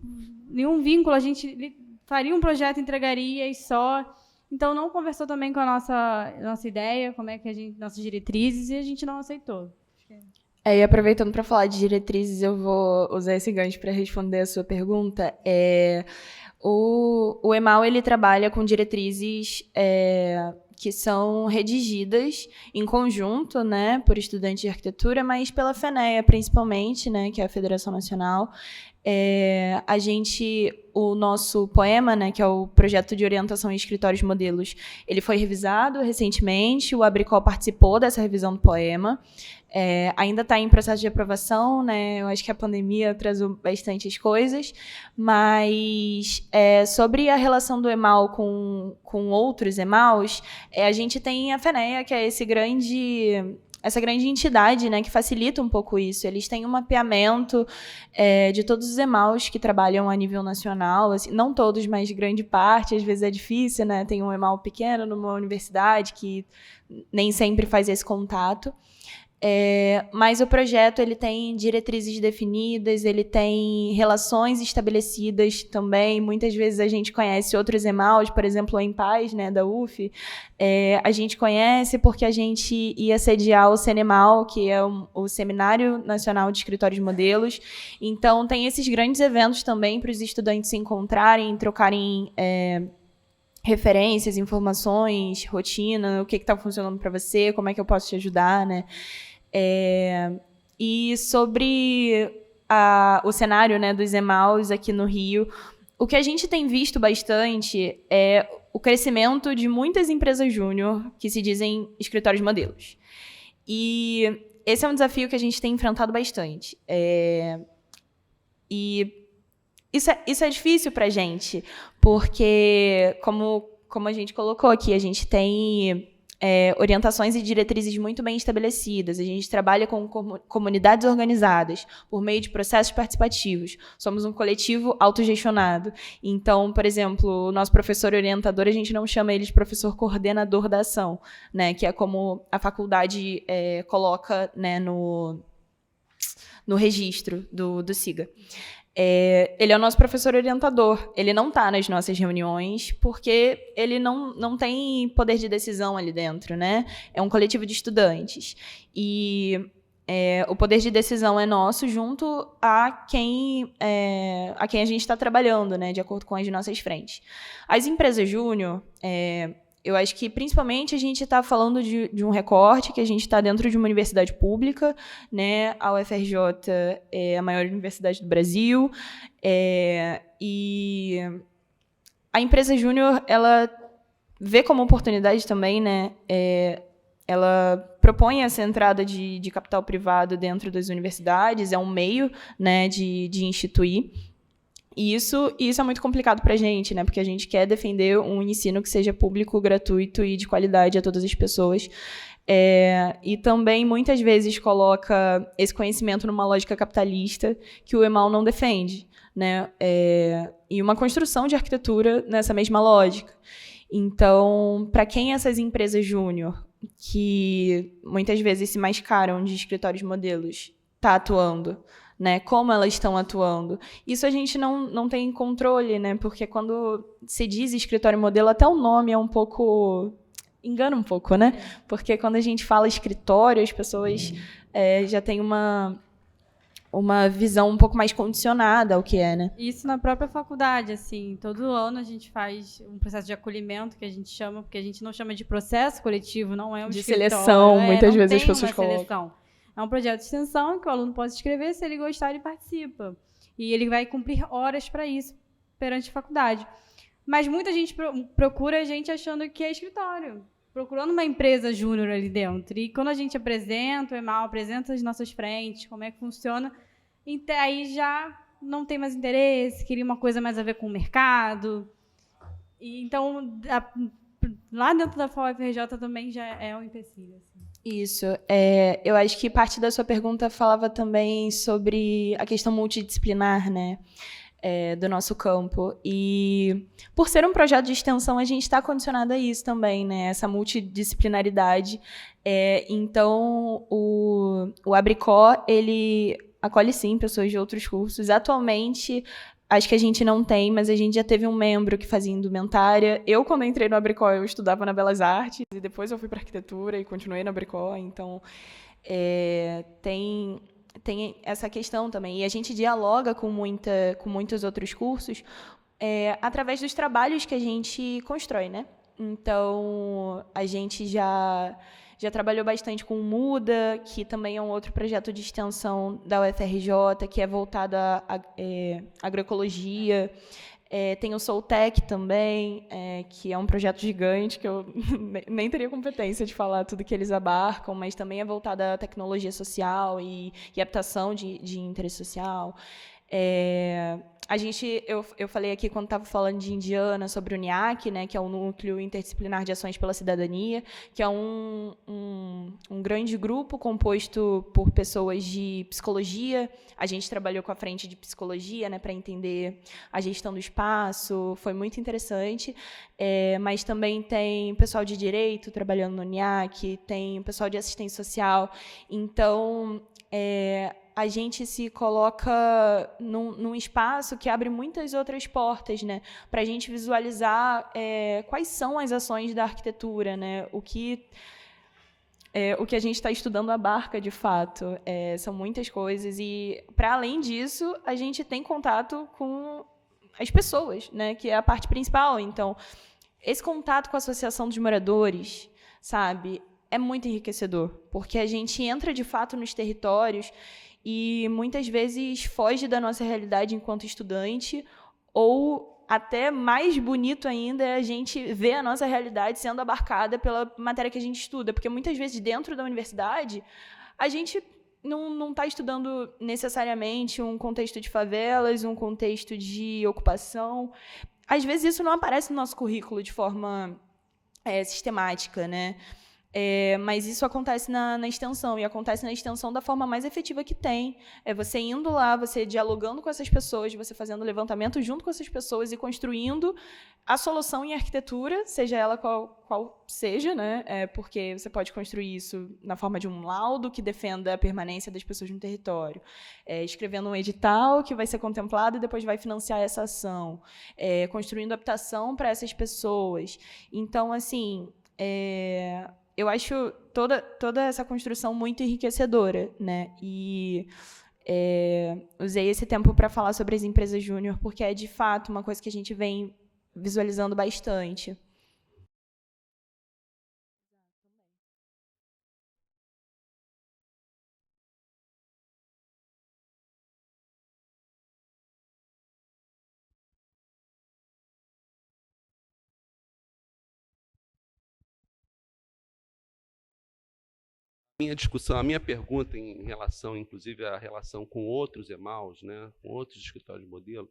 vínculo, a gente faria um projeto, entregaria e só. Então, não conversou também com a nossa ideia, como é que nossas diretrizes, e a gente não aceitou.
E aproveitando para falar de diretrizes, eu vou usar esse gancho para responder a sua pergunta. O EMAL, ele trabalha com diretrizes que são redigidas em conjunto, né, por estudantes de arquitetura, mas pela FENEA, principalmente, né, que é a Federação Nacional O nosso poema, né, que é o projeto de orientação em escritórios modelos, ele foi revisado recentemente, o Abricó participou dessa revisão do poema. Ainda está em processo de aprovação, né? Eu acho que a pandemia atrasou bastante as coisas, mas sobre a relação do EMAL com outros EMALs, a gente tem a FENEA, que é essa grande entidade, né, que facilita um pouco isso. Eles têm um mapeamento de todos os EMALs que trabalham a nível nacional, assim, não todos, mas grande parte, às vezes é difícil, né? Tem um EMAL pequeno numa universidade que nem sempre faz esse contato. Mas o projeto ele tem diretrizes definidas, ele tem relações estabelecidas também. Muitas vezes a gente conhece outros EMALs, por exemplo, a Empaz, né, da UF, a gente conhece porque a gente ia sediar o CENEMAL, que é o Seminário Nacional de Escritórios Modelos. Então, tem esses grandes eventos também para os estudantes se encontrarem, trocarem referências, informações, rotina, o que está funcionando para você, como é que eu posso te ajudar, né? E sobre o cenário, né, dos EMALs aqui no Rio, o que a gente tem visto bastante é o crescimento de muitas empresas júnior que se dizem escritórios modelos. E esse é um desafio que a gente tem enfrentado bastante. E isso é difícil para a gente, porque, como a gente colocou aqui, a gente tem orientações e diretrizes muito bem estabelecidas. A gente trabalha com comunidades organizadas por meio de processos participativos. Somos um coletivo autogestionado. Então, por exemplo, o nosso professor orientador, a gente não chama ele de professor coordenador da ação, né, que é como a faculdade coloca, né, no registro do SIGA. Ele é o nosso professor orientador. Ele não está nas nossas reuniões porque ele não tem poder de decisão ali dentro, né? É um coletivo de estudantes. E o poder de decisão é nosso junto a quem a gente está trabalhando, né? De acordo com as nossas frentes. As empresas júnior, eu acho que, principalmente, a gente está falando de um recorte, que a gente está dentro de uma universidade pública, né? A UFRJ é a maior universidade do Brasil, e a empresa júnior, ela vê como oportunidade também, né? Ela propõe essa entrada de capital privado dentro das universidades, é um meio, né, de instituir. E isso é muito complicado para a gente, né? Porque a gente quer defender um ensino que seja público, gratuito e de qualidade a todas as pessoas. E também, muitas vezes, coloca esse conhecimento numa lógica capitalista que o EMAL não defende, né? E uma construção de arquitetura nessa mesma lógica. Então, para quem essas empresas júnior, que muitas vezes se mascaram de escritórios modelos, está atuando, né, como elas estão atuando. Isso a gente não tem controle, né, porque quando se diz escritório modelo, até o nome é um pouco... engana um pouco, né? Porque quando a gente fala escritório, as pessoas já têm uma visão um pouco mais condicionada ao que é, né?
Isso na própria faculdade, assim, todo ano a gente faz um processo de acolhimento, que a gente chama, porque a gente não chama de processo coletivo, não é um
de
escritório.
Seleção, muitas vezes as pessoas colocam.
Seleção. É um projeto de extensão que o aluno pode escrever, se ele gostar, ele participa. E ele vai cumprir horas para isso perante a faculdade. Mas muita gente procura a gente achando que é escritório, procurando uma empresa júnior ali dentro. E quando a gente apresenta o EMAL, apresenta as nossas frentes, como é que funciona, aí já não tem mais interesse, queria uma coisa mais a ver com o mercado. E, então, lá dentro da UFRJ também já é um empecilho. Assim.
Isso. Eu acho que parte da sua pergunta falava também sobre a questão multidisciplinar, né? Do nosso campo. E, por ser um projeto de extensão, a gente está condicionado a isso também, né? Essa multidisciplinaridade. Então, o Abricó, ele acolhe, sim, pessoas de outros cursos. Atualmente, acho que a gente não tem, mas a gente já teve um membro que fazia indumentária. Eu, quando entrei no Abricó, eu estudava na Belas Artes, e depois eu fui para arquitetura e continuei no Abricó. Então, tem essa questão também. E a gente dialoga com muitos outros cursos através dos trabalhos que a gente constrói, né? Então, a gente já Já trabalhou bastante com o Muda, que também é um outro projeto de extensão da UFRJ, que é voltado à agroecologia. Tem o Soultech também, que é um projeto gigante, que eu nem teria competência de falar tudo que eles abarcam, mas também é voltado à tecnologia social e habitação de interesse social. Eu falei aqui, quando estava falando de Indiana, sobre o NIAC, né, que é o Núcleo Interdisciplinar de Ações pela Cidadania, que é um grande grupo composto por pessoas de psicologia. A gente trabalhou com a frente de psicologia, né, para entender a gestão do espaço, foi muito interessante. Mas também tem pessoal de direito trabalhando no NIAC, tem pessoal de assistência social. Então, a gente se coloca num espaço que abre muitas outras portas, né, para a gente visualizar quais são as ações da arquitetura, né, o que a gente está estudando abarca, de fato. São muitas coisas e, para além disso, a gente tem contato com as pessoas, né, que é a parte principal. Então, esse contato com a Associação dos Moradores, sabe, é muito enriquecedor, porque a gente entra, de fato, nos territórios e muitas vezes foge da nossa realidade enquanto estudante, ou até mais bonito ainda é a gente ver a nossa realidade sendo abarcada pela matéria que a gente estuda, porque muitas vezes dentro da universidade a gente não está estudando necessariamente um contexto de favelas, um contexto de ocupação. Às vezes isso não aparece no nosso currículo de forma sistemática, né? Mas isso acontece na extensão, e acontece na extensão da forma mais efetiva que tem. Você indo lá, você dialogando com essas pessoas, você fazendo levantamento junto com essas pessoas e construindo a solução em arquitetura, seja ela qual seja, né? Porque você pode construir isso na forma de um laudo que defenda a permanência das pessoas no território, escrevendo um edital que vai ser contemplado e depois vai financiar essa ação, construindo habitação para essas pessoas. Então, assim, eu acho toda essa construção muito enriquecedora, né? E usei esse tempo para falar sobre as empresas júnior, porque é, de fato, uma coisa que a gente vem visualizando bastante.
A minha pergunta em relação, inclusive, à relação com outros EMAUs, né, com outros escritórios de modelo,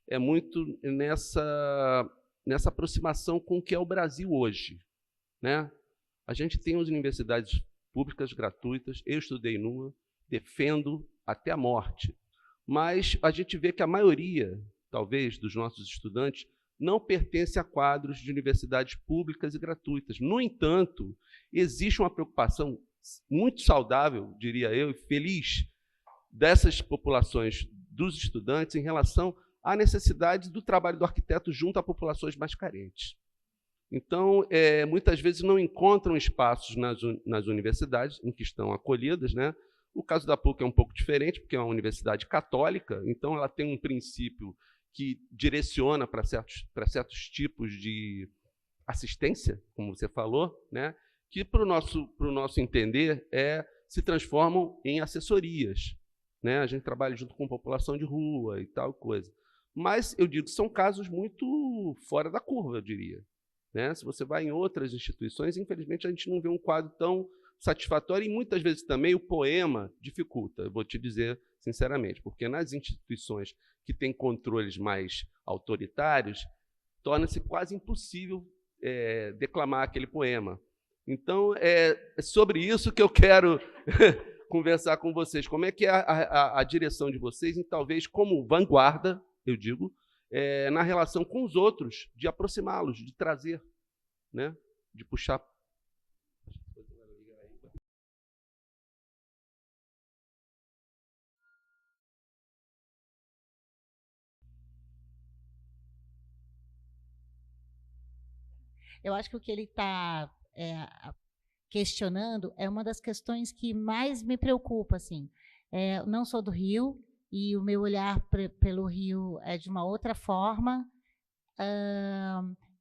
é muito nessa aproximação com o que é o Brasil hoje, né? A gente tem as universidades públicas gratuitas, eu estudei numa, defendo até a morte, mas a gente vê que a maioria, talvez, dos nossos estudantes não pertence a quadros de universidades públicas e gratuitas. No entanto, existe uma preocupação muito saudável, diria eu, e feliz, dessas populações, dos estudantes, em relação à necessidade do trabalho do arquiteto junto a populações mais carentes. Então, muitas vezes não encontram espaços nas universidades em que estão acolhidas, né? O caso da PUC é um pouco diferente, porque é uma universidade católica, então ela tem um princípio que direciona para certos tipos de assistência, como você falou, né? Que, para o nosso entender, se transformam em assessorias, né? A gente trabalha junto com população de rua e tal coisa. Mas, eu digo, são casos muito fora da curva, eu diria, né? Se você vai em outras instituições, infelizmente, a gente não vê um quadro tão satisfatório, e muitas vezes também o poema dificulta, eu vou te dizer sinceramente, porque nas instituições que têm controles mais autoritários, torna-se quase impossível declamar aquele poema. Então, é sobre isso que eu quero conversar com vocês. Como é que é a direção de vocês, e talvez como vanguarda, eu digo, na relação com os outros, de aproximá-los, de trazer, né? De puxar.
Eu acho que o que ele está questionando é uma das questões que mais me preocupa. Assim. Eu não sou do Rio, e o meu olhar pelo Rio é de uma outra forma.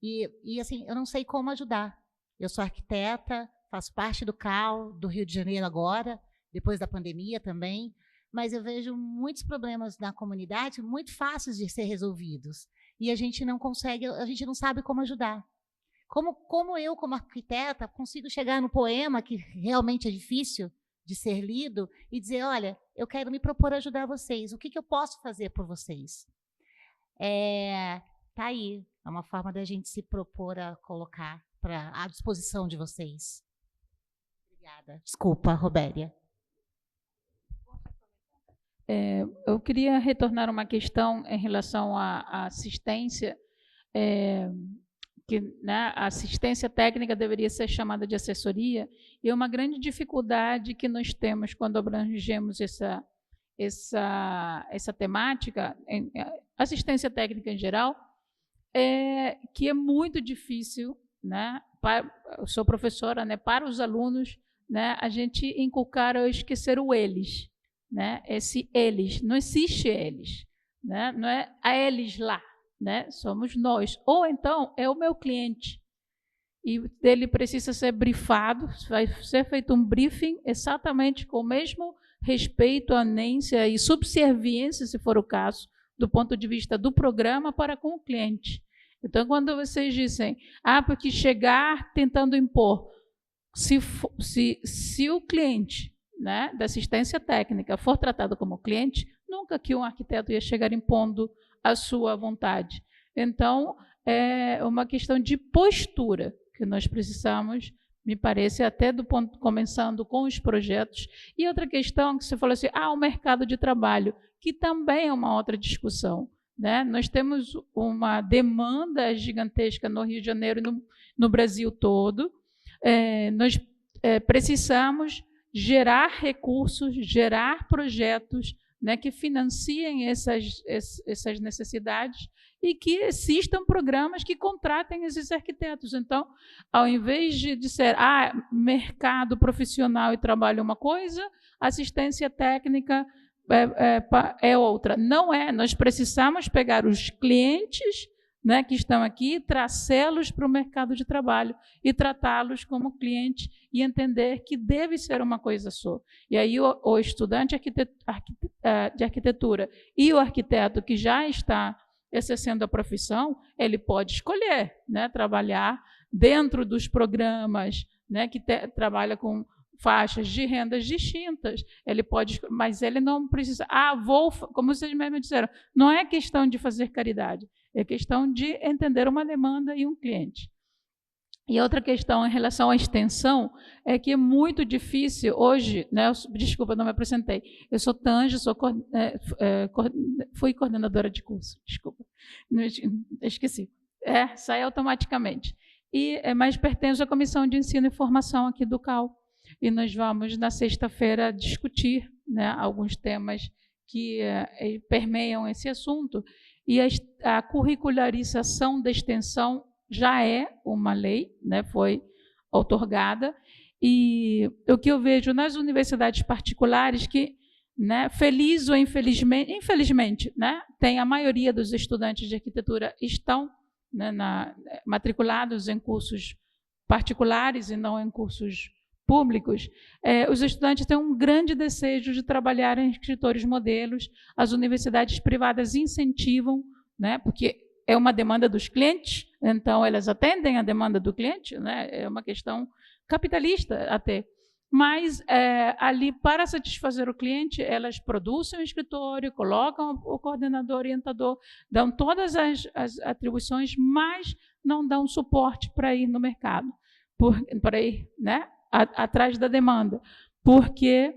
E assim, eu não sei como ajudar. Eu sou arquiteta, faço parte do CAL, do Rio de Janeiro agora, depois da pandemia também, mas eu vejo muitos problemas na comunidade muito fáceis de ser resolvidos, e a gente não consegue, a gente não sabe como ajudar. Como eu, como arquiteta, consigo chegar no poema, que realmente é difícil de ser lido, e dizer, olha, eu quero me propor a ajudar vocês, o que eu posso fazer por vocês? Tá aí, é uma forma da gente se propor a colocar à disposição de vocês. Obrigada. Desculpa, Robéria.
Eu queria retornar uma questão em relação à assistência, que, né, a assistência técnica deveria ser chamada de assessoria, e é uma grande dificuldade que nós temos quando abrangemos essa temática, assistência técnica em geral, que é muito difícil, né, eu sou professora, né, para os alunos, né, a gente inculcar ou esquecer o eles, né, esse eles, não existe eles, né, não é a eles lá, né, somos nós, ou então é o meu cliente, e ele precisa ser brifado, vai ser feito um briefing exatamente com o mesmo respeito, anência e subserviência, se for o caso, do ponto de vista do programa para com o cliente. Então, quando vocês dizem, porque chegar tentando impor, se o cliente, né, da assistência técnica for tratado como cliente, nunca que um arquiteto ia chegar impondo a sua vontade. Então, é uma questão de postura que nós precisamos, me parece, até do ponto, começando com os projetos. E outra questão que você falou assim, o mercado de trabalho, que também é uma outra discussão, né? Nós temos uma demanda gigantesca no Rio de Janeiro e no Brasil todo. Nós precisamos gerar recursos, gerar projetos, né, que financiem essas necessidades e que existam programas que contratem esses arquitetos. Então, ao invés de dizer, mercado profissional e trabalho é uma coisa, assistência técnica é outra. Não é, nós precisamos pegar os clientes, né, que estão aqui, trazê-los para o mercado de trabalho e tratá-los como cliente e entender que deve ser uma coisa só. E aí o estudante de arquitetura e o arquiteto que já está exercendo a profissão, ele pode escolher, né, trabalhar dentro dos programas, né, que trabalha com faixas de rendas distintas. Ele pode, mas ele não precisa, como vocês mesmos disseram, não é questão de fazer caridade, é questão de entender uma demanda e um cliente. E outra questão em relação à extensão é que é muito difícil hoje, né, desculpa, não me apresentei, eu sou Tanja, fui coordenadora de curso, desculpa, esqueci, sai automaticamente, mas pertenço à Comissão de Ensino e Formação aqui do CAL, e nós vamos, na sexta-feira, discutir, né, alguns temas que permeiam esse assunto, e a curricularização da extensão já é uma lei, né, foi outorgada, e o que eu vejo nas universidades particulares que, né, feliz ou infelizmente, né, tem a maioria dos estudantes de arquitetura estão, né, matriculados em cursos particulares e não em cursos públicos. Os estudantes têm um grande desejo de trabalhar em escritores modelos, as universidades privadas incentivam, né, porque é uma demanda dos clientes, então elas atendem a demanda do cliente, né? É uma questão capitalista até. Mas ali, para satisfazer o cliente, elas produzem o escritório, colocam o coordenador, orientador, dão todas as atribuições, mas não dão suporte para ir no mercado, para ir, né, atrás da demanda, porque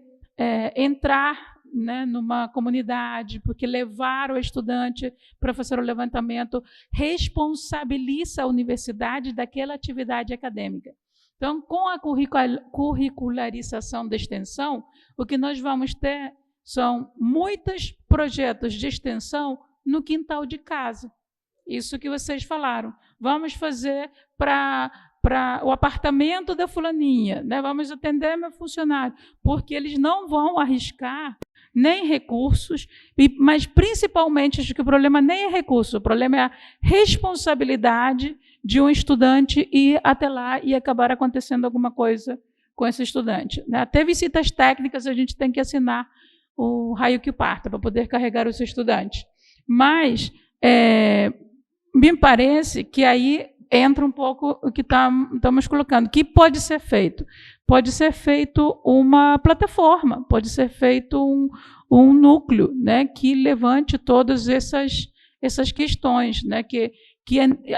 entrar, né, numa comunidade, porque levar o estudante para fazer o levantamento responsabiliza a universidade daquela atividade acadêmica. Então, com a curricularização da extensão, o que nós vamos ter são muitos projetos de extensão no quintal de casa. Isso que vocês falaram. Vamos fazer para o apartamento da fulaninha, né? Vamos atender meu funcionário, porque eles não vão arriscar nem recursos, mas principalmente, acho que o problema nem é recurso, o problema é a responsabilidade de um estudante ir até lá e acabar acontecendo alguma coisa com esse estudante, né? Até visitas técnicas a gente tem que assinar o raio que parta para poder carregar o seu estudante. Mas me parece que aí entra um pouco o que estamos colocando. O que pode ser feito? Pode ser feito uma plataforma, pode ser feito um núcleo, né, que levante todas essas questões, né, que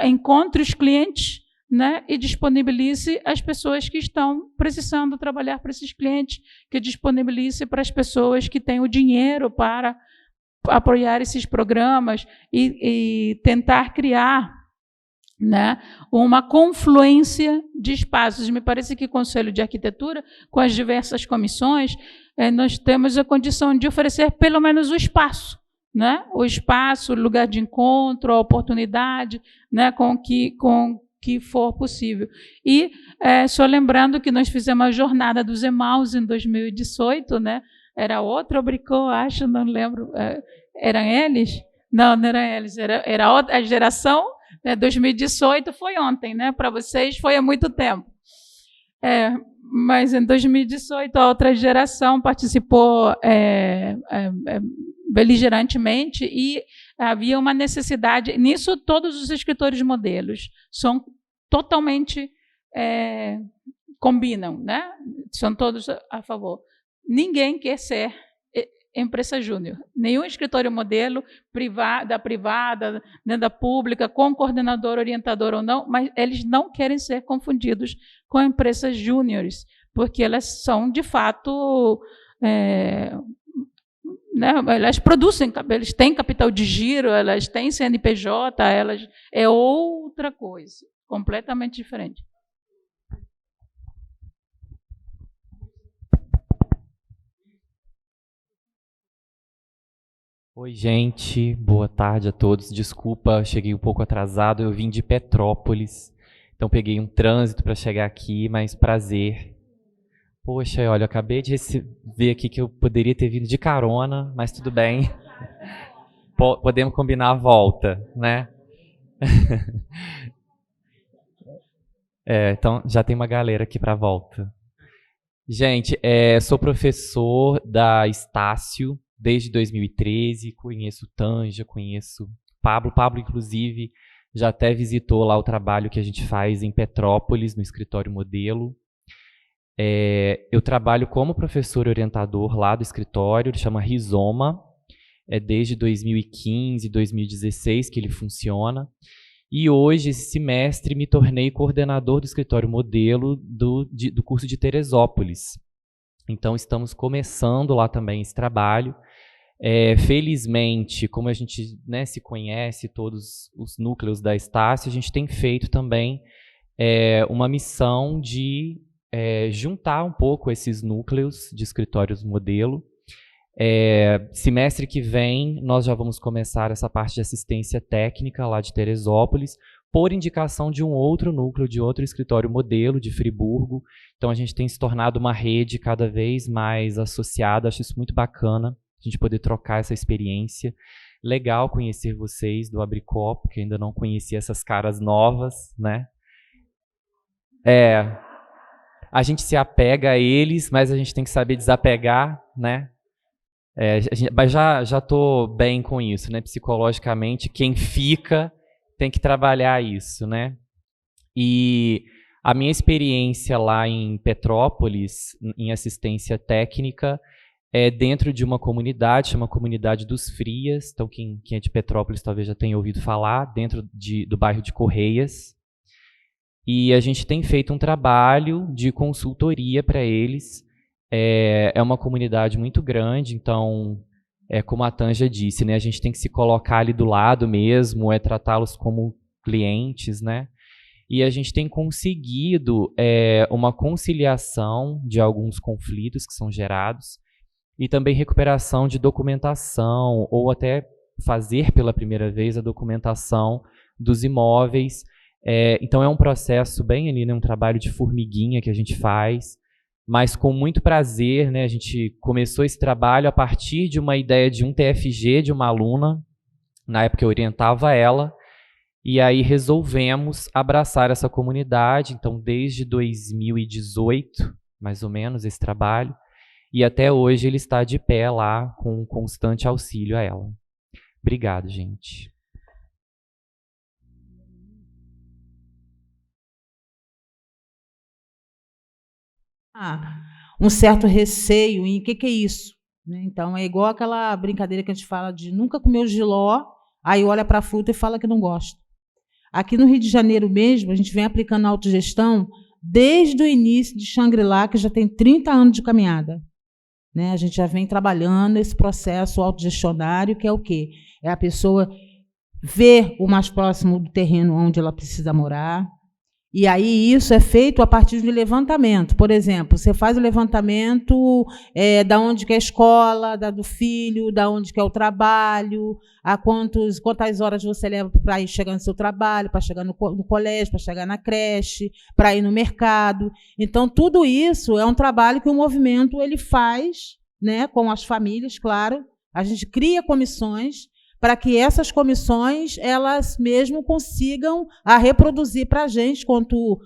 encontre os clientes, né, e disponibilize as pessoas que estão precisando trabalhar para esses clientes, que disponibilize para as pessoas que têm o dinheiro para apoiar esses programas e tentar criar, né, uma confluência de espaços. Me parece que o Conselho de Arquitetura, com as diversas comissões, nós temos a condição de oferecer pelo menos o espaço, né, o espaço, o lugar de encontro, a oportunidade, né, com que for possível. E só lembrando que nós fizemos a jornada dos Emaús em 2018, né? Era outro Abricó, acho, não lembro. Eram eles? Não, não eram eles. Era outra a geração. 2018 foi ontem, né? Para vocês foi há muito tempo. Mas em 2018 a outra geração participou beligerantemente e havia uma necessidade. Nisso, todos os escritores modelos são totalmente combinam, né? São todos a favor. Ninguém quer ser empresa júnior. Nenhum escritório modelo da privada, né, da pública, com coordenador, orientador ou não, mas eles não querem ser confundidos com empresas júniores, porque elas são, de fato, né, elas produzem, eles têm capital de giro, elas têm CNPJ, elas é outra coisa, completamente diferente.
Oi, gente, boa tarde a todos. Desculpa, cheguei um pouco atrasado, eu vim de Petrópolis, então peguei um trânsito para chegar aqui, mas prazer. Poxa, olha, eu acabei de ver aqui que eu poderia ter vindo de carona, mas tudo bem. Podemos combinar a volta, né? Então já tem uma galera aqui para a volta. Gente, sou professor da Estácio desde 2013, conheço Tanja, conheço Pablo. Pablo, inclusive, já até visitou lá o trabalho que a gente faz em Petrópolis, no escritório modelo. Eu trabalho como professor orientador lá do escritório, ele chama Rizoma, desde 2015, 2016 que ele funciona. E hoje, esse semestre, me tornei coordenador do escritório modelo do curso de Teresópolis. Então, estamos começando lá também esse trabalho. Felizmente, como a gente, né, se conhece todos os núcleos da Estácio, a gente tem feito também uma missão de juntar um pouco esses núcleos de escritórios modelo. Semestre que vem, nós já vamos começar essa parte de assistência técnica lá de Teresópolis, por indicação de um outro núcleo, de outro escritório modelo de Friburgo. Então, a gente tem se tornado uma rede cada vez mais associada. Acho isso muito bacana, a gente poder trocar essa experiência. Legal conhecer vocês do Abricó, porque ainda não conhecia essas caras novas, né? A gente se apega a eles, mas a gente tem que saber desapegar, né? Mas já estou bem com isso, né? Psicologicamente, quem fica tem que trabalhar isso, né? E a minha experiência lá em Petrópolis, em assistência técnica, dentro de uma comunidade, chama Comunidade dos Frias. Então, quem é de Petrópolis talvez já tenha ouvido falar, dentro do bairro de Correias. E a gente tem feito um trabalho de consultoria para eles. É uma comunidade muito grande, então, como a Tanja disse, né, a gente tem que se colocar ali do lado mesmo, tratá-los como clientes, né? E a gente tem conseguido uma conciliação de alguns conflitos que são gerados e também recuperação de documentação ou até fazer pela primeira vez a documentação dos imóveis. Então, é um processo bem ali, né, um trabalho de formiguinha que a gente faz, mas com muito prazer, né? A gente começou esse trabalho a partir de uma ideia de um TFG de uma aluna, na época eu orientava ela, E aí resolvemos abraçar essa comunidade, então desde 2018, mais ou menos, esse trabalho, e até hoje ele está de pé lá com constante auxílio a ela. Obrigado, gente.
Um certo receio em o que é isso, né? Então, é igual aquela brincadeira que a gente fala de nunca comeu jiló, aí olha para a fruta e fala que não gosta. Aqui no Rio de Janeiro mesmo, a gente vem aplicando a autogestão desde o início de Xangri-Lá, que já tem 30 anos de caminhada. Né? A gente já vem trabalhando esse processo autogestionário, que é o quê? É a pessoa ver o mais próximo do terreno onde ela precisa morar. E aí isso é feito a partir de levantamento. Por exemplo, você faz o levantamento da onde que é a escola, do filho, da onde que é o trabalho, quantas horas você leva para ir chegar no seu trabalho, para chegar no colégio, para chegar na creche, para ir no mercado. Então, tudo isso é um trabalho que o movimento ele faz, né, com as famílias, claro. A gente cria comissões para que essas comissões, elas mesmo consigam reproduzir para a gente, quanto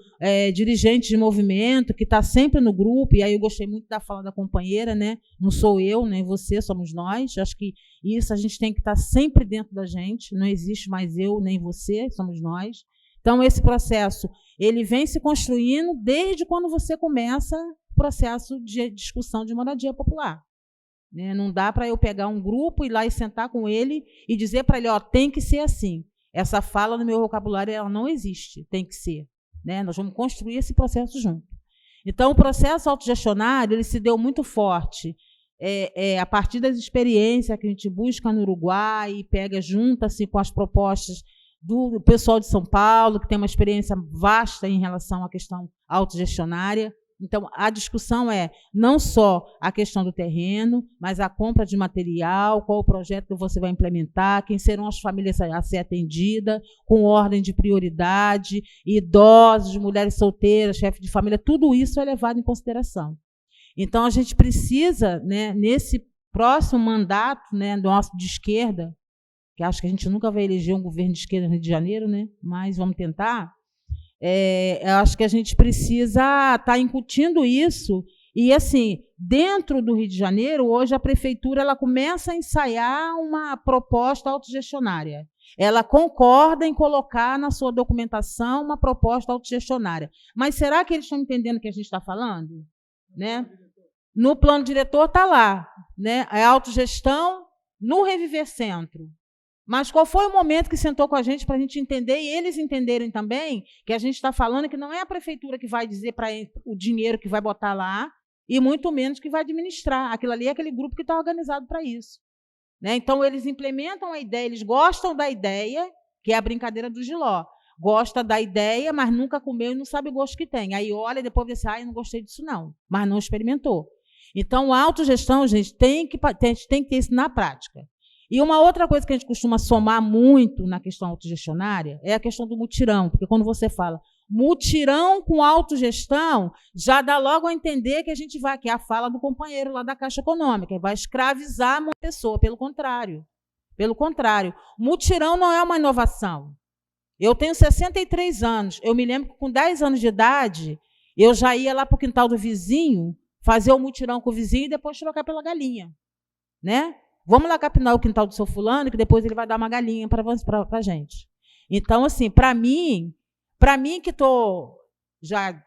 dirigente de movimento, que está sempre no grupo, e aí eu gostei muito da fala da companheira, né? Não sou eu, nem você, somos nós. Acho que isso a gente tem que estar sempre dentro da gente, não existe mais eu, nem você, somos nós. Então, esse processo, ele vem se construindo desde quando você começa o processo de discussão de moradia popular. Não dá para eu pegar um grupo, ir lá e sentar com ele e dizer para ele, tem que ser assim. Essa fala no meu vocabulário ela não existe, tem que ser. Né? Nós vamos construir esse processo junto. Então, o processo autogestionário ele se deu muito forte a partir das experiências que a gente busca no Uruguai e pega junta-se com as propostas do pessoal de São Paulo, que tem uma experiência vasta em relação à questão autogestionária. Então, a discussão é não só a questão do terreno, mas a compra de material, qual o projeto que você vai implementar, quem serão as famílias a ser atendidas, com ordem de prioridade, idosos, mulheres solteiras, chefe de família, tudo isso é levado em consideração. Então, a gente precisa, né, nesse próximo mandato, né, nosso de esquerda, que acho que a gente nunca vai eleger um governo de esquerda no Rio de Janeiro, né, mas vamos tentar. Eu acho que a gente precisa estar incutindo isso. E, assim, dentro do Rio de Janeiro, hoje a prefeitura ela começa a ensaiar uma proposta autogestionária. Ela concorda em colocar na sua documentação uma proposta autogestionária. Mas será que eles estão entendendo o que a gente está falando? Né? No plano diretor está lá, né? É autogestão no Reviver Centro. Mas qual foi o momento que sentou com a gente para a gente entender e eles entenderem também que a gente está falando que não é a prefeitura que vai dizer para o dinheiro que vai botar lá e muito menos que vai administrar. Aquilo ali é aquele grupo que está organizado para isso. Né? Então, eles implementam a ideia, eles gostam da ideia, que é a brincadeira do jiló. Gosta da ideia, mas nunca comeu e não sabe o gosto que tem. Aí olha e depois vê assim, eu não gostei disso não, mas não experimentou. Então, a autogestão, gente, tem que ter isso na prática. E uma outra coisa que a gente costuma somar muito na questão autogestionária é a questão do mutirão, porque quando você fala mutirão com autogestão, já dá logo a entender que a gente vai, que é a fala do companheiro lá da Caixa Econômica, vai escravizar uma pessoa, pelo contrário. Pelo contrário, mutirão não é uma inovação. Eu tenho 63 anos, eu me lembro que com 10 anos de idade, eu já ia lá para o quintal do vizinho, fazer o mutirão com o vizinho e depois trocar pela galinha. Né? Vamos lá capinar o quintal do seu fulano, que depois ele vai dar uma galinha para a gente. Então, assim, para mim que estou já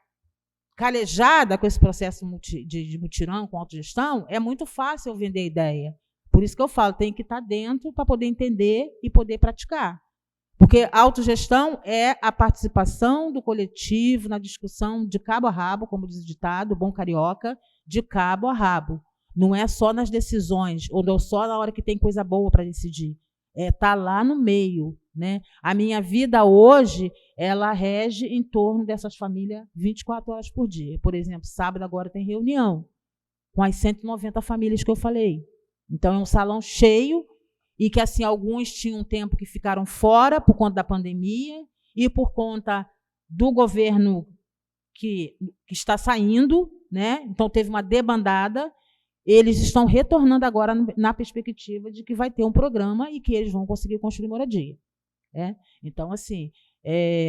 calejada com esse processo de mutirão, com autogestão, é muito fácil eu vender ideia. Por isso que eu falo, tem que estar dentro para poder entender e poder praticar. Porque a autogestão é a participação do coletivo na discussão de cabo a rabo, como diz o ditado, bom carioca, de cabo a rabo. Não é só nas decisões, ou só na hora que tem coisa boa para decidir. Tá lá no meio. Né? A minha vida hoje, ela rege em torno dessas famílias 24 horas por dia. Por exemplo, sábado agora tem reunião com as 190 famílias que eu falei. Então, é um salão cheio e que, assim, alguns tinham um tempo que ficaram fora por conta da pandemia e por conta do governo que está saindo, né? Então, teve uma debandada. Eles estão retornando agora na perspectiva de que vai ter um programa e que eles vão conseguir construir moradia. Então, assim,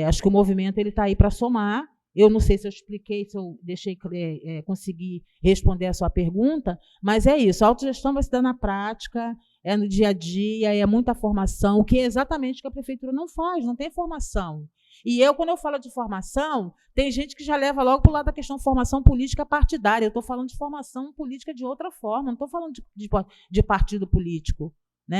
acho que o movimento está aí para somar. Eu não sei se eu expliquei, se eu deixei conseguir responder a sua pergunta, mas é isso, a autogestão vai se dar na prática, é no dia a dia, é muita formação, que é exatamente o que a prefeitura não faz, não tem formação. E quando eu falo de formação, tem gente que já leva logo para o lado da questão de formação política partidária. Eu estou falando de formação política de outra forma, não estou falando de partido político.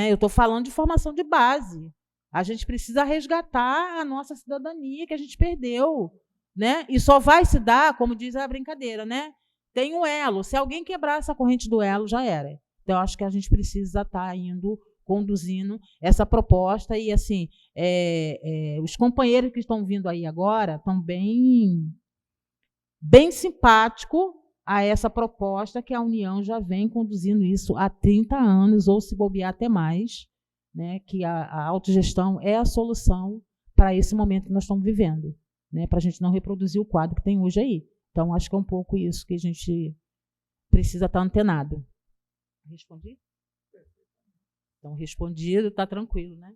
Eu estou falando de formação de base. A gente precisa resgatar a nossa cidadania que a gente perdeu. E só vai se dar, como diz a brincadeira, tem um elo. Se alguém quebrar essa corrente do elo, já era. Então, acho que a gente precisa estar conduzindo essa proposta e, assim, os companheiros que estão vindo aí agora estão bem simpáticos a essa proposta que a União já vem conduzindo isso há 30 anos, ou se bobear até mais, que a autogestão é a solução para esse momento que nós estamos vivendo, para a gente não reproduzir o quadro que tem hoje aí. Então, acho que é um pouco isso que a gente precisa estar antenado. Respondi? Então, respondido, está tranquilo, né?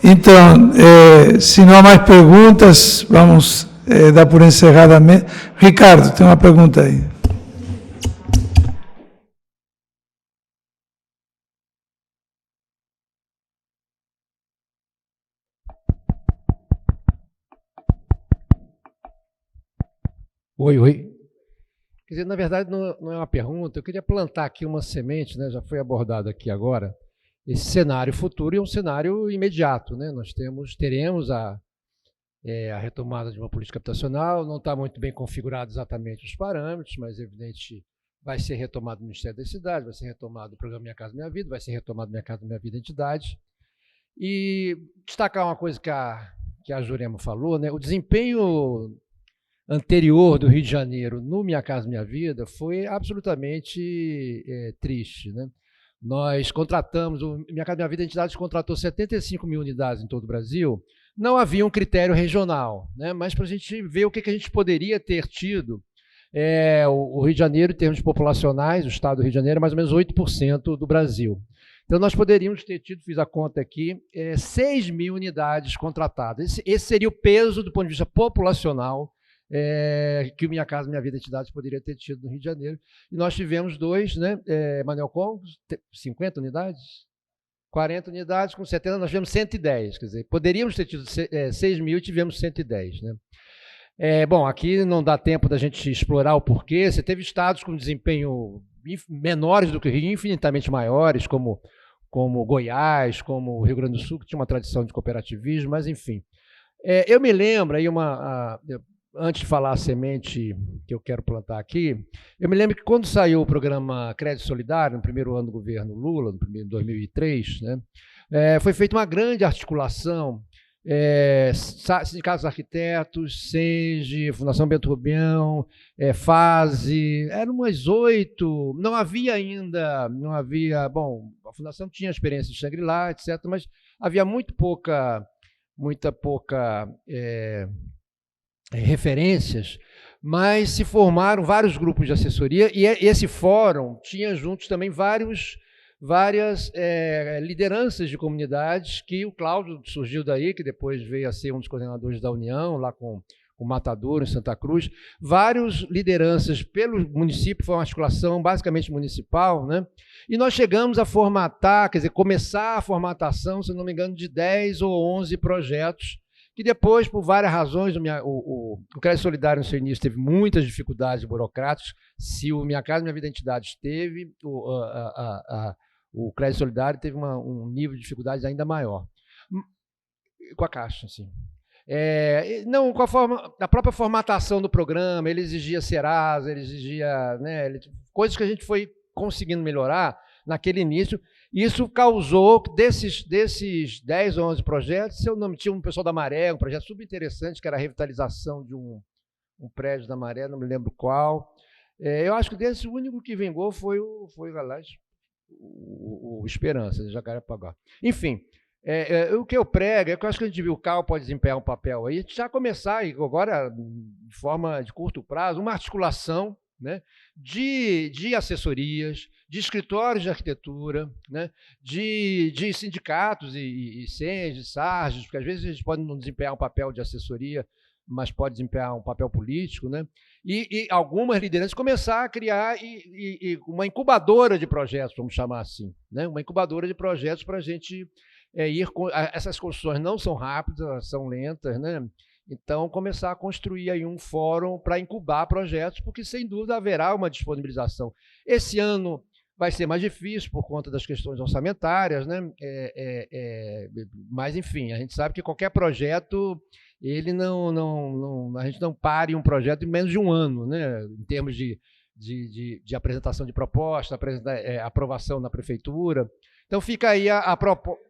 Então, se não há mais perguntas, vamos dar por encerrada a mesa. Ricardo, tem uma pergunta aí.
Oi. Quer dizer, na verdade, não é uma pergunta, eu queria plantar aqui uma semente, já foi abordado aqui agora, esse cenário futuro é um cenário imediato. Nós teremos a retomada de uma política habitacional, não está muito bem configurado exatamente os parâmetros, mas, evidente, vai ser retomado o Ministério da Cidade, vai ser retomado o programa Minha Casa Minha Vida, vai ser retomado Minha Casa Minha Vida Entidade. E destacar uma coisa que a Jurema falou, o desempenho anterior do Rio de Janeiro no Minha Casa Minha Vida foi absolutamente triste. Nós contratamos, o Minha Casa Minha Vida Entidades contratou 75 mil unidades em todo o Brasil. Não havia um critério regional, mas para a gente ver o que a gente poderia ter tido. O Rio de Janeiro, em termos populacionais, o estado do Rio de Janeiro é mais ou menos 8% do Brasil. Então, nós poderíamos ter tido, fiz a conta aqui, 6 mil unidades contratadas. Esse seria o peso do ponto de vista populacional que o Minha Casa Minha Vida Entidades poderia ter tido no Rio de Janeiro. E nós tivemos 2, Manuel Congos, 50 unidades, 40 unidades, com 70, nós tivemos 110, quer dizer, poderíamos ter tido 6 mil e tivemos 110. Bom, aqui não dá tempo da gente explorar o porquê, você teve estados com desempenho menores do que o Rio, infinitamente maiores, como Goiás, como o Rio Grande do Sul, que tinha uma tradição de cooperativismo, mas enfim. Eu me lembro, aí antes de falar a semente que eu quero plantar aqui, eu me lembro que quando saiu o programa Crédito Solidário, no primeiro ano do governo Lula, em 2003, foi feita uma grande articulação, sindicatos arquitetos, SENGE, Fundação Bento Rubião, FASE, eram umas 8, não havia, bom, a Fundação tinha experiência de Shangri-La, etc., mas havia muita pouca referências, mas se formaram vários grupos de assessoria e esse fórum tinha juntos também várias lideranças de comunidades, que o Cláudio surgiu daí, que depois veio a ser um dos coordenadores da União, lá com o Matadouro, em Santa Cruz, várias lideranças pelo município, foi uma articulação basicamente municipal, e nós chegamos a formatar, quer dizer, começar a formatação, se não me engano, de 10 ou 11 projetos, que depois, por várias razões, o Crédito Solidário no seu início teve muitas dificuldades burocráticas. Se o Minha Casa Minha Vida Entidades teve, o Crédito Solidário teve um nível de dificuldades ainda maior. Com a Caixa, assim. Não, com a própria formatação do programa, ele exigia Serasa, ele exigia coisas que a gente foi conseguindo melhorar naquele início. Isso causou, desses 10 ou 11 projetos, seu nome tinha um pessoal da Maré, um projeto super interessante, que era a revitalização de um prédio da Maré, não me lembro qual. Eu acho que desse, o único que vingou foi o Esperança, de Jacarepaguá. Enfim, O que eu prego é que eu acho que a gente viu o CAL pode desempenhar um papel aí, a gente já começar agora, de forma de curto prazo, uma articulação, né, de assessorias, de escritórios de arquitetura, né, de sindicatos e CENs, de SARGES, porque às vezes eles podem não desempenhar um papel de assessoria, mas pode desempenhar um papel político, né? E algumas lideranças começar a criar uma incubadora de projetos, vamos chamar assim, né? Uma incubadora de projetos para a gente essas construções não são rápidas, elas são lentas, né? Então, começar a construir aí um fórum para incubar projetos, porque, sem dúvida, haverá uma disponibilização. Esse ano vai ser mais difícil por conta das questões orçamentárias, né? Mas, enfim, a gente sabe que qualquer projeto, a gente não pare um projeto em menos de um ano, né? Em termos de apresentação de proposta, aprovação na prefeitura. Então, fica aí a proposta.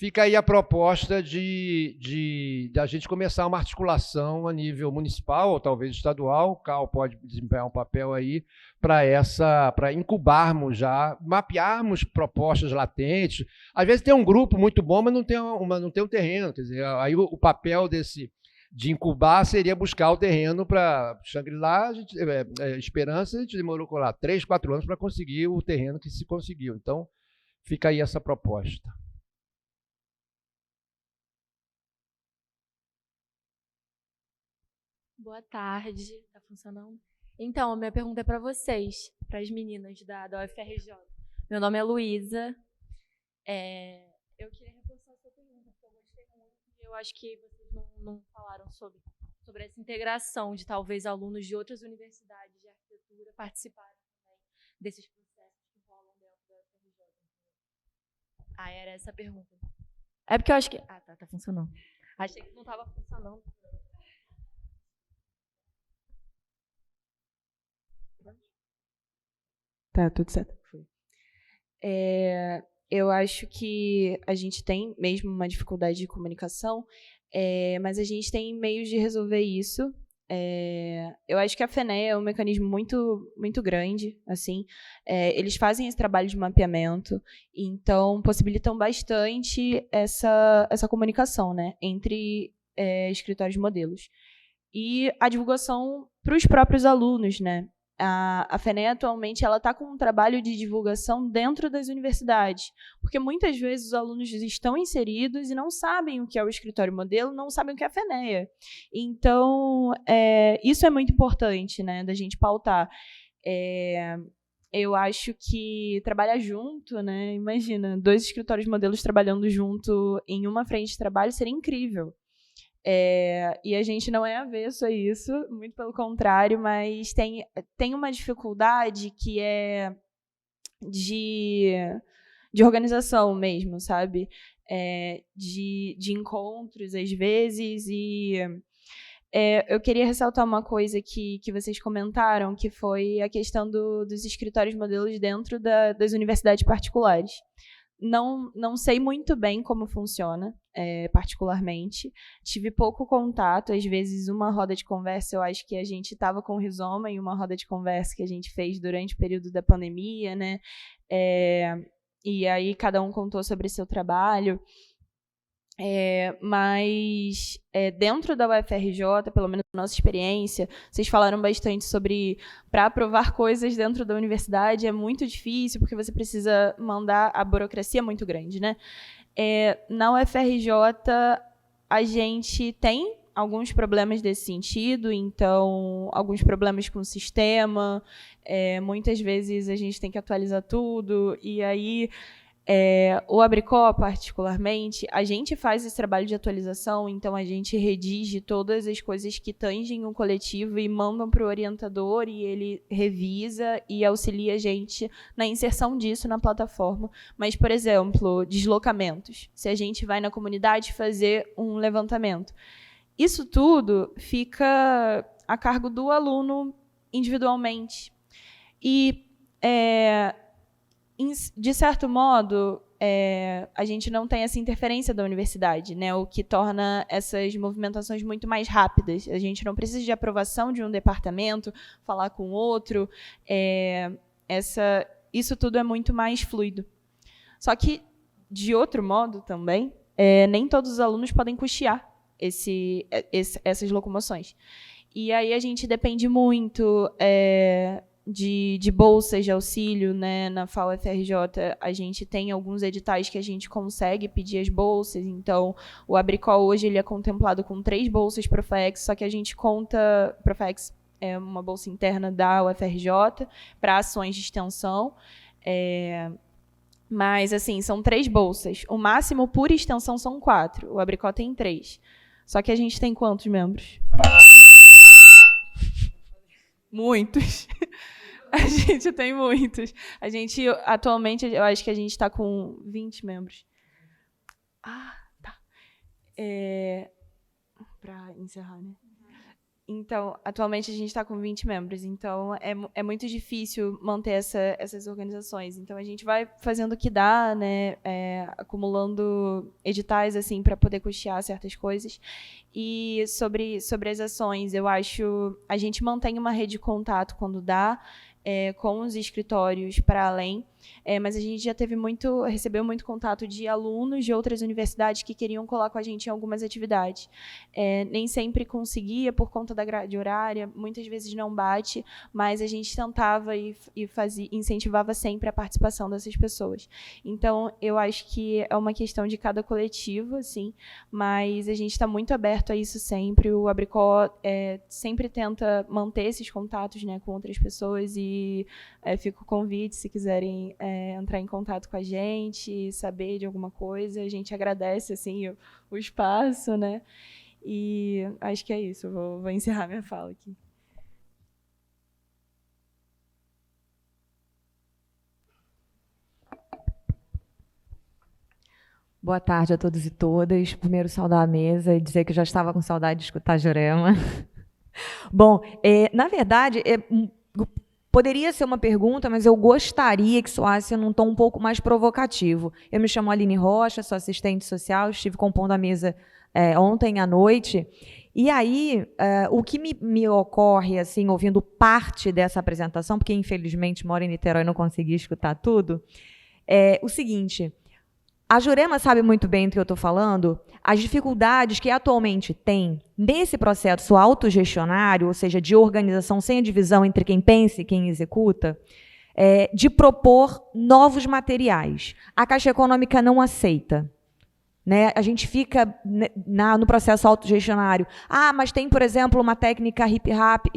Fica aí a proposta de a gente começar uma articulação a nível municipal ou talvez estadual. O CAL pode desempenhar um papel aí para incubarmos já, mapearmos propostas latentes. Às vezes tem um grupo muito bom, mas não tem um terreno. Quer dizer, aí o papel de incubar seria buscar o terreno para Xangri-Lá, Esperança, a gente demorou 3, 4 anos para conseguir o terreno que se conseguiu. Então, fica aí essa proposta.
Boa tarde, está funcionando? Então, a minha pergunta é para vocês, para as meninas da UFRJ. Meu nome é Luísa. Eu queria reforçar a sua pergunta, porque eu gostei muito e eu acho que vocês não falaram sobre essa integração de talvez alunos de outras universidades de arquitetura participarem também desses processos que rolam dentro da UFRJ. Era essa a pergunta. É porque eu acho que... tá funcionando. Achei que não estava funcionando.
Tá, tudo certo. Eu acho que a gente tem mesmo uma dificuldade de comunicação, mas a gente tem meios de resolver isso. Eu acho que a FENEA é um mecanismo muito, muito grande, assim. Eles fazem esse trabalho de mapeamento, então possibilitam bastante essa comunicação, né, entre escritórios modelos. E a divulgação para os próprios alunos, né? A FENEA, atualmente, ela está com um trabalho de divulgação dentro das universidades, porque muitas vezes os alunos estão inseridos e não sabem o que é o escritório modelo, não sabem o que é a FENEA. Então, isso é muito importante, né, da gente pautar. Eu acho que trabalhar junto, né, imagina, 2 escritórios modelos trabalhando junto em uma frente de trabalho seria incrível. E a gente não é avesso a isso, muito pelo contrário, mas tem uma dificuldade que é de organização mesmo, sabe? De encontros, às vezes, e eu queria ressaltar uma coisa que vocês comentaram, que foi a questão dos escritórios modelos dentro das universidades particulares. Não sei muito bem como funciona, particularmente. Tive pouco contato, às vezes uma roda de conversa, eu acho que a gente estava com o Rizoma em uma roda de conversa que a gente fez durante o período da pandemia, né? E aí cada um contou sobre seu trabalho. Mas dentro da UFRJ, pelo menos na nossa experiência, vocês falaram bastante sobre, para aprovar coisas dentro da universidade é muito difícil, porque você precisa mandar, a burocracia é muito grande, né? Na UFRJ, a gente tem alguns problemas desse sentido, então, alguns problemas com o sistema, muitas vezes a gente tem que atualizar tudo, e aí... o Abricó, particularmente, a gente faz esse trabalho de atualização, então a gente redige todas as coisas que tangem o coletivo e mandam para o orientador e ele revisa e auxilia a gente na inserção disso na plataforma. Mas, por exemplo, deslocamentos. Se a gente vai na comunidade fazer um levantamento. Isso tudo fica a cargo do aluno individualmente. E... de certo modo, a gente não tem essa interferência da universidade, né? O que torna essas movimentações muito mais rápidas. A gente não precisa de aprovação de um departamento, falar com outro. Isso tudo é muito mais fluido. Só que, de outro modo também, nem todos os alunos podem custear essas locomoções. E aí a gente depende muito de bolsas de auxílio, né? Na FAU-FRJ, a gente tem alguns editais que a gente consegue pedir as bolsas. Então, o Abricó hoje ele é contemplado com 3 bolsas Profex, só que a gente conta... Profex é uma bolsa interna da UFRJ para ações de extensão. Mas, assim, são 3 bolsas. O máximo por extensão são 4. O Abricó tem 3. Só que a gente tem quantos membros? Muitos. A gente tem muitos. A gente, atualmente, eu acho que a gente está com 20 membros. Ah, tá. Para encerrar, né? Então, atualmente a gente está com 20 membros, então é muito difícil manter essas organizações. Então, a gente vai fazendo o que dá, né, acumulando editais assim, para poder custear certas coisas. E sobre as ações, eu acho a gente mantém uma rede de contato quando dá, com os escritórios para além, mas a gente já recebeu muito contato de alunos de outras universidades que queriam colar com a gente em algumas atividades. Nem sempre conseguia por conta da grade horária, muitas vezes não bate, mas a gente tentava e incentivava sempre a participação dessas pessoas. Então, eu acho que é uma questão de cada coletivo, assim, mas a gente está muito aberto a isso sempre. O Abricó sempre tenta manter esses contatos, né, com outras pessoas e fica o convite, se quiserem entrar em contato com a gente, saber de alguma coisa. A gente agradece assim, o espaço, né? E acho que é isso. Vou encerrar minha fala aqui.
Boa tarde a todos e todas. Primeiro, saudar a mesa e dizer que eu já estava com saudade de escutar Jurema. Bom, na verdade, poderia ser uma pergunta, mas eu gostaria que soasse num tom um pouco mais provocativo. Eu me chamo Aline Rocha, sou assistente social, estive compondo a mesa ontem à noite. E aí, o que me ocorre, assim, ouvindo parte dessa apresentação, porque infelizmente moro em Niterói e não consegui escutar tudo, é o seguinte: a Jurema sabe muito bem do que eu estou falando, as dificuldades que atualmente tem nesse processo autogestionário, ou seja, de organização sem a divisão entre quem pensa e quem executa, de propor novos materiais. A Caixa Econômica não aceita. Né? A gente fica no processo autogestionário. Ah, mas tem, por exemplo, uma técnica hip-hop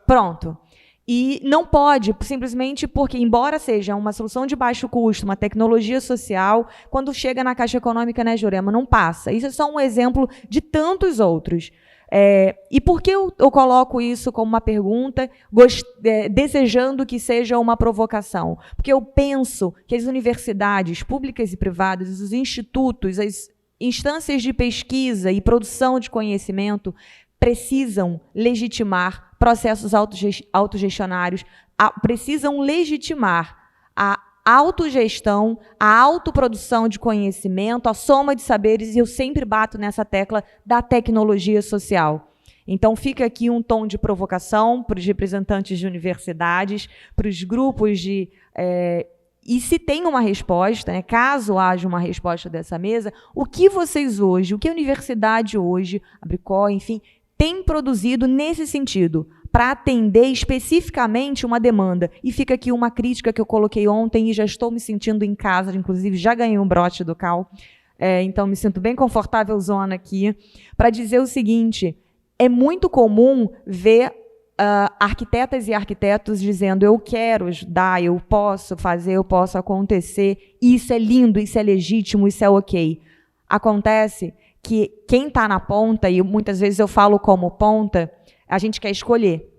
pronto. E não pode, simplesmente porque, embora seja uma solução de baixo custo, uma tecnologia social, quando chega na Caixa Econômica, né, Jurema, não passa. Isso é só um exemplo de tantos outros. E por que eu coloco isso como uma pergunta, desejando que seja uma provocação? Porque eu penso que as universidades públicas e privadas, os institutos, as instâncias de pesquisa e produção de conhecimento precisam legitimar processos autogestionários, precisam legitimar a autogestão, a autoprodução de conhecimento, a soma de saberes, e eu sempre bato nessa tecla da tecnologia social. Então, fica aqui um tom de provocação para os representantes de universidades, para os grupos de... e se tem uma resposta, né, caso haja uma resposta dessa mesa, o que vocês hoje, o que a universidade hoje, a Abricó, enfim, tem produzido nesse sentido, para atender especificamente uma demanda. E fica aqui uma crítica que eu coloquei ontem e já estou me sentindo em casa, inclusive já ganhei um broche do CAL, então me sinto bem confortável zona aqui, para dizer o seguinte: é muito comum ver arquitetas e arquitetos dizendo: eu quero ajudar, eu posso fazer, eu posso acontecer, isso é lindo, isso é legítimo, isso é ok. Acontece que quem está na ponta, e muitas vezes eu falo como ponta, a gente quer escolher.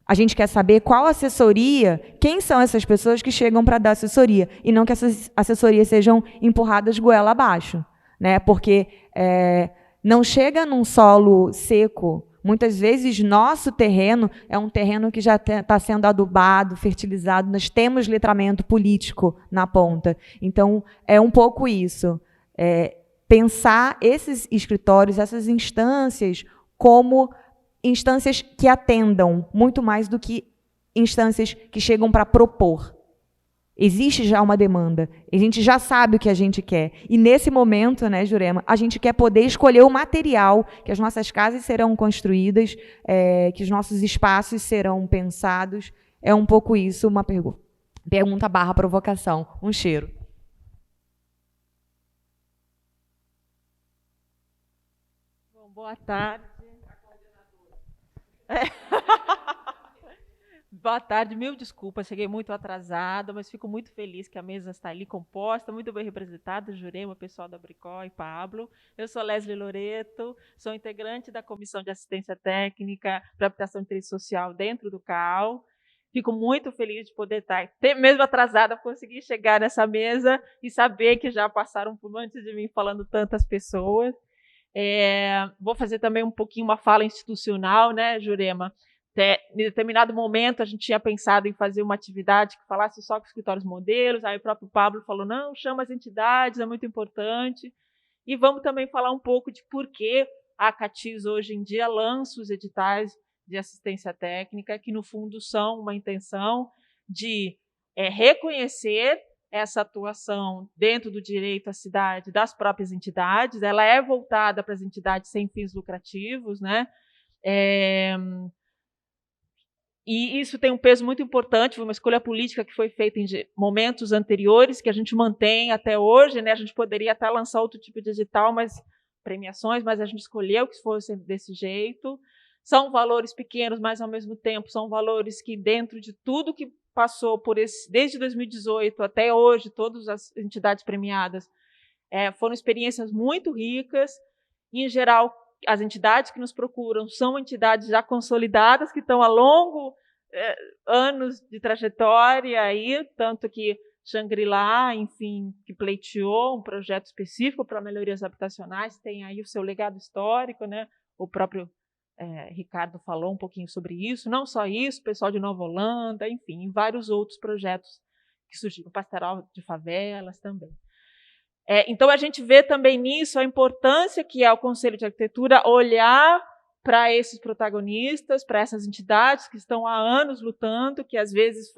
A gente quer saber qual assessoria, quem são essas pessoas que chegam para dar assessoria, e não que essas assessorias sejam empurradas goela abaixo, né? Porque não chega num solo seco. Muitas vezes, nosso terreno é um terreno que já está sendo adubado, fertilizado, nós temos letramento político na ponta. Então, é um pouco isso. Pensar esses escritórios, essas instâncias, como instâncias que atendam, muito mais do que instâncias que chegam para propor. Existe já uma demanda, a gente já sabe o que a gente quer. E nesse momento, né, Jurema, a gente quer poder escolher o material, que as nossas casas serão construídas, que os nossos espaços serão pensados. É um pouco isso, uma pergunta barra provocação. Um cheiro.
Bom, boa tarde. Boa tarde, mil desculpas, cheguei muito atrasada, mas fico muito feliz que a mesa está ali composta, muito bem representada, Jurema, pessoal da Bricó e Pablo. Eu sou Leslie Loreto, sou integrante da Comissão de Assistência Técnica para Habitação e Interesse Social dentro do CAL. Fico muito feliz de poder estar, mesmo atrasada, conseguir chegar nessa mesa e saber que já passaram por antes de mim falando tantas pessoas. Vou fazer também um pouquinho uma fala institucional, né, Jurema? Em determinado momento, a gente tinha pensado em fazer uma atividade que falasse só com escritórios modelos, aí o próprio Pablo falou, não, chama as entidades, é muito importante. E vamos também falar um pouco de por que a CATIS hoje em dia lança os editais de assistência técnica, que no fundo são uma intenção de reconhecer essa atuação dentro do direito à cidade das próprias entidades. Ela é voltada para as entidades sem fins lucrativos, né? E isso tem um peso muito importante, foi uma escolha política que foi feita em momentos anteriores, que a gente mantém até hoje, né? A gente poderia até lançar outro tipo de edital, premiações, mas a gente escolheu que fosse desse jeito. São valores pequenos, mas, ao mesmo tempo, são valores que, dentro de tudo que passou por desde 2018 até hoje, todas as entidades premiadas, foram experiências muito ricas. E, em geral, as entidades que nos procuram são entidades já consolidadas, que estão há anos de trajetória, aí, tanto que Shangri-La, enfim, que pleiteou um projeto específico para melhorias habitacionais, tem aí o seu legado histórico, né? O próprio Ricardo falou um pouquinho sobre isso, não só isso, o pessoal de Nova Holanda, enfim, vários outros projetos que surgiram, Pastoral de Favelas também. Então, a gente vê também nisso a importância que é o Conselho de Arquitetura olhar para esses protagonistas, para essas entidades que estão há anos lutando, que às vezes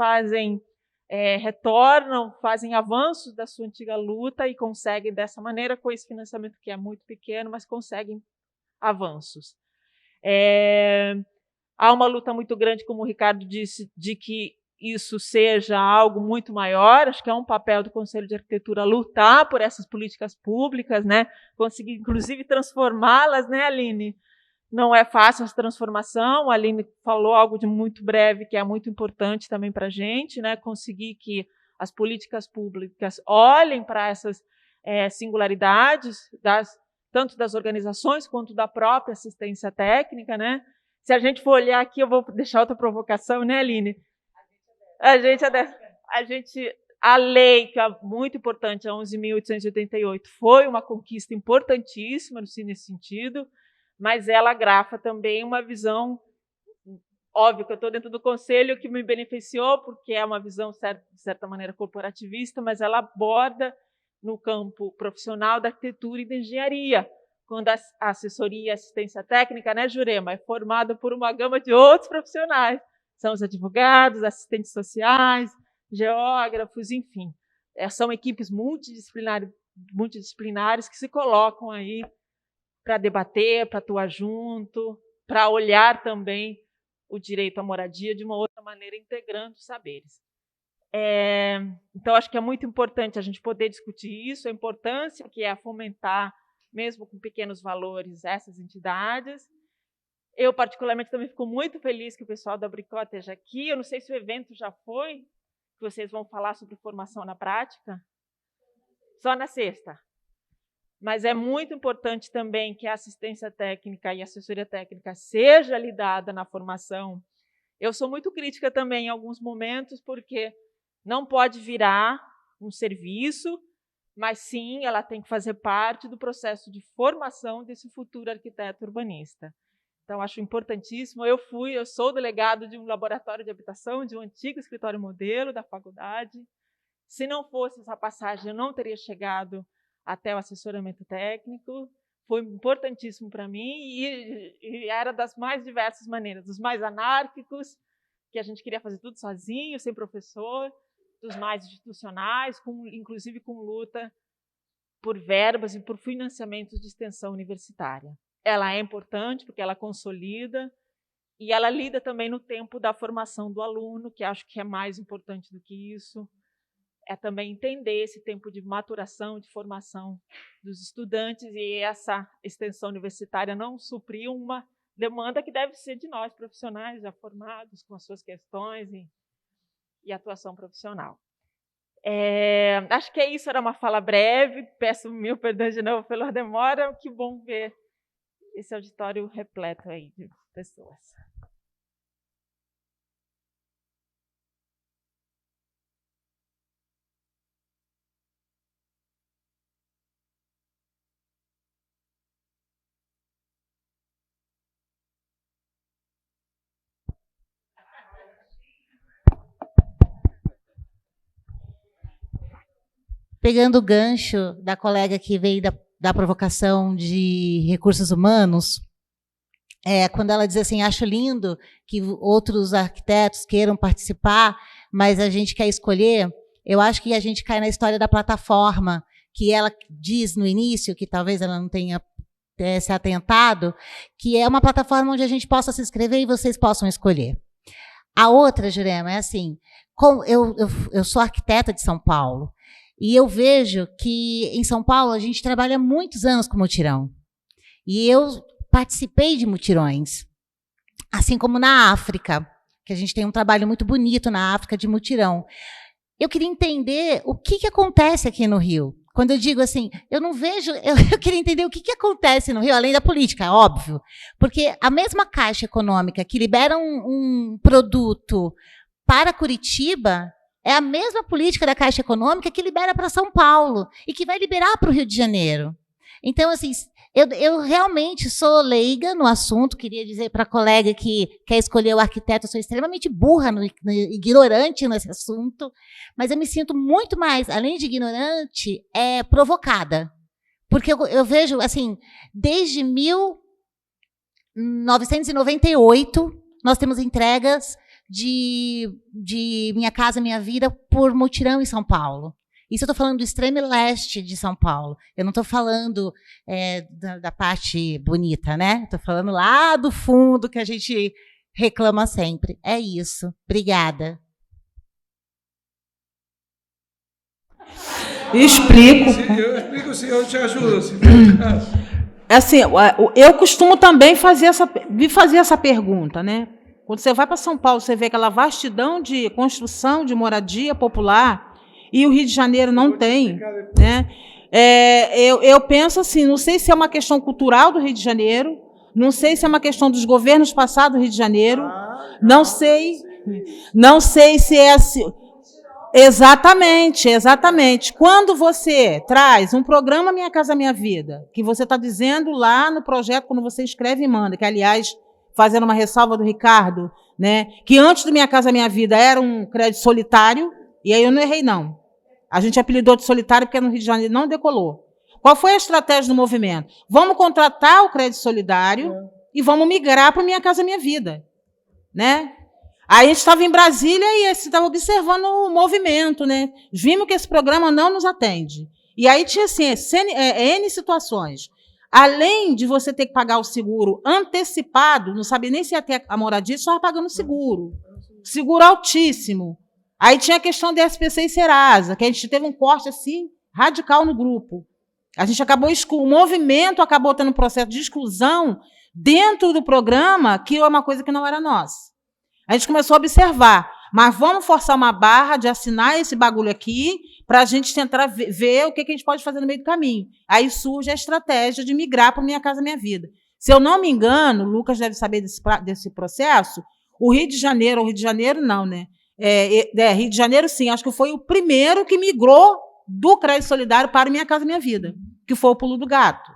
retornam, fazem avanços da sua antiga luta e conseguem, dessa maneira, com esse financiamento que é muito pequeno, mas conseguem avanços. Há uma luta muito grande, como o Ricardo disse, de que isso seja algo muito maior. Acho que é um papel do Conselho de Arquitetura lutar por essas políticas públicas, né? Conseguir, inclusive, transformá-las, né, Aline? Não é fácil essa transformação. A Aline falou algo de muito breve, que é muito importante também para a gente, né? Conseguir que as políticas públicas olhem para essas singularidades, tanto das organizações quanto da própria assistência técnica, né? Se a gente for olhar aqui, eu vou deixar outra provocação, né, Aline? A lei, que é muito importante, a 11.888, foi uma conquista importantíssima nesse sentido, mas ela grafa também uma visão, óbvio que eu estou dentro do conselho, que me beneficiou, porque é uma visão, de certa maneira, corporativista, mas ela aborda no campo profissional da arquitetura e da engenharia, quando a assessoria e assistência técnica, né, Jurema, é formada por uma gama de outros profissionais. São os advogados, assistentes sociais, geógrafos, enfim. São equipes multidisciplinares que se colocam aí para debater, para atuar junto, para olhar também o direito à moradia de uma outra maneira, integrando os saberes. Então, acho que é muito importante a gente poder discutir isso, a importância que é fomentar, mesmo com pequenos valores, essas entidades. Eu, particularmente, também fico muito feliz que o pessoal da Bricó esteja aqui. Eu não sei se o evento já foi, que vocês vão falar sobre formação na prática. Só na sexta. Mas é muito importante também que a assistência técnica e a assessoria técnica seja lidada na formação. Eu sou muito crítica também em alguns momentos, porque não pode virar um serviço, mas sim, ela tem que fazer parte do processo de formação desse futuro arquiteto urbanista. Então, acho importantíssimo. Eu sou delegado de um laboratório de habitação, de um antigo escritório modelo da faculdade. Se não fosse essa passagem, eu não teria chegado até o assessoramento técnico. Foi importantíssimo para mim e era das mais diversas maneiras, dos mais anárquicos, que a gente queria fazer tudo sozinho, sem professor, dos mais institucionais, inclusive com luta por verbas e por financiamentos de extensão universitária. Ela é importante porque ela consolida e ela lida também no tempo da formação do aluno, que acho que é mais importante do que isso. É também entender esse tempo de maturação, de formação dos estudantes, e essa extensão universitária não supriu uma demanda que deve ser de nós, profissionais já formados, com as suas questões e atuação profissional. Acho que é isso, era uma fala breve, peço mil perdões de novo pela demora, que bom ver esse auditório repleto aí de pessoas.
Pegando o gancho da colega que veio da provocação de recursos humanos, quando ela diz assim, acho lindo que outros arquitetos queiram participar, mas a gente quer escolher, eu acho que a gente cai na história da plataforma, que ela diz no início, que talvez ela não tenha se atentado, que é uma plataforma onde a gente possa se inscrever e vocês possam escolher. A outra, Jurema, é assim, eu sou arquiteta de São Paulo, e eu vejo que em São Paulo a gente trabalha muitos anos com mutirão. E eu participei de mutirões, assim como na África, que a gente tem um trabalho muito bonito na África de mutirão. Eu queria entender o que acontece aqui no Rio. Quando eu digo assim, eu não vejo... Eu queria entender o que acontece no Rio, além da política, óbvio. Porque a mesma Caixa Econômica que libera um produto para Curitiba é a mesma política da Caixa Econômica que libera para São Paulo e que vai liberar para o Rio de Janeiro. Então, assim, eu realmente sou leiga no assunto, queria dizer para a colega que quer escolher o arquiteto, eu sou extremamente burra, ignorante nesse assunto, mas eu me sinto muito mais, além de ignorante, provocada. Porque eu vejo, assim, desde 1998, nós temos entregas de Minha Casa Minha Vida por mutirão em São Paulo. Isso eu estou falando do extremo leste de São Paulo. Eu não estou falando da parte bonita, né? Estou falando lá do fundo que a gente reclama sempre. É isso. Obrigada.
Explico.
Eu explico, sim, eu te ajudo.
Assim, eu costumo também fazer essa pergunta, né? Quando você vai para São Paulo, você vê aquela vastidão de construção de moradia popular e o Rio de Janeiro não tem, né? Eu penso assim, não sei se é uma questão cultural do Rio de Janeiro, não sei se é uma questão dos governos passados do Rio de Janeiro, não sei se é assim. Exatamente. Quando você traz um programa Minha Casa Minha Vida, que você está dizendo lá no projeto, quando você escreve e manda, que, aliás, fazendo uma ressalva do Ricardo, né, que antes do Minha Casa Minha Vida era um crédito solitário, e aí eu não errei, não. A gente apelidou de solitário porque no Rio de Janeiro não decolou. Qual foi a estratégia do movimento? Vamos contratar o crédito solidário e vamos migrar para o Minha Casa Minha Vida, né? Aí a gente estava em Brasília e estava observando o movimento, né? Vimos que esse programa não nos atende. E aí tinha assim, N situações. Além de você ter que pagar o seguro antecipado, não sabia nem se ia ter a moradia, só estava pagando seguro. Seguro altíssimo. Aí tinha a questão de SPC e Serasa, que a gente teve um corte assim, radical no grupo. A gente o movimento acabou tendo um processo de exclusão dentro do programa, que é uma coisa que não era nossa. A gente começou a observar, mas vamos forçar uma barra de assinar esse bagulho aqui para a gente tentar ver o que a gente pode fazer no meio do caminho. Aí surge a estratégia de migrar para Minha Casa Minha Vida. Se eu não me engano, o Lucas deve saber desse processo, o Rio de Janeiro não, né? Rio de Janeiro, sim, acho que foi o primeiro que migrou do crédito solidário para Minha Casa Minha Vida, que foi o Pulo do Gato.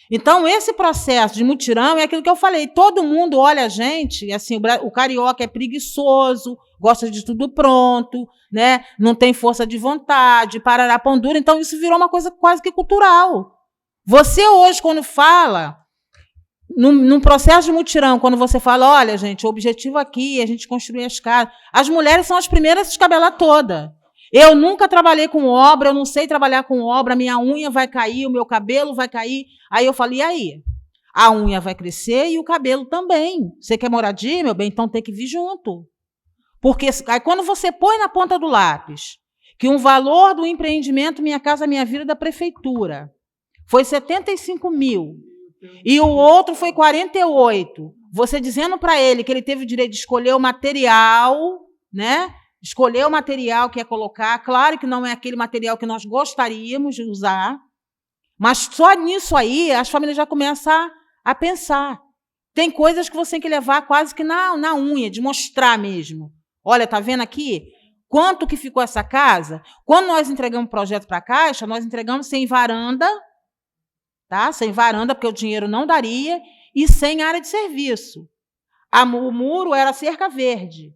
Então, esse processo de mutirão é aquilo que eu falei, todo mundo olha a gente, assim, o carioca é preguiçoso, gosta de tudo pronto, né? Não tem força de vontade, parará pão duro, então isso virou uma coisa quase que cultural. Você hoje, quando fala, num processo de mutirão, quando você fala, olha, gente, o objetivo aqui é a gente construir as casas, as mulheres são as primeiras a se descabelar toda. Eu nunca trabalhei com obra, eu não sei trabalhar com obra, minha unha vai cair, o meu cabelo vai cair. Aí eu falei, e aí? A unha vai crescer e o cabelo também. Você quer moradia, meu bem? Então tem que vir junto. Porque aí quando você põe na ponta do lápis que um valor do empreendimento Minha Casa Minha Vida da prefeitura foi 75 mil e o outro foi 48, você dizendo para ele que ele teve o direito de escolher o material, né? Escolher o material que ia colocar, claro que não é aquele material que nós gostaríamos de usar, mas só nisso aí as famílias já começam a pensar. Tem coisas que você tem que levar quase que na unha, de mostrar mesmo. Olha, tá vendo aqui? Quanto que ficou essa casa? Quando nós entregamos o projeto para a Caixa, nós entregamos sem varanda, tá? Sem varanda, porque o dinheiro não daria, e sem área de serviço. O muro era cerca verde.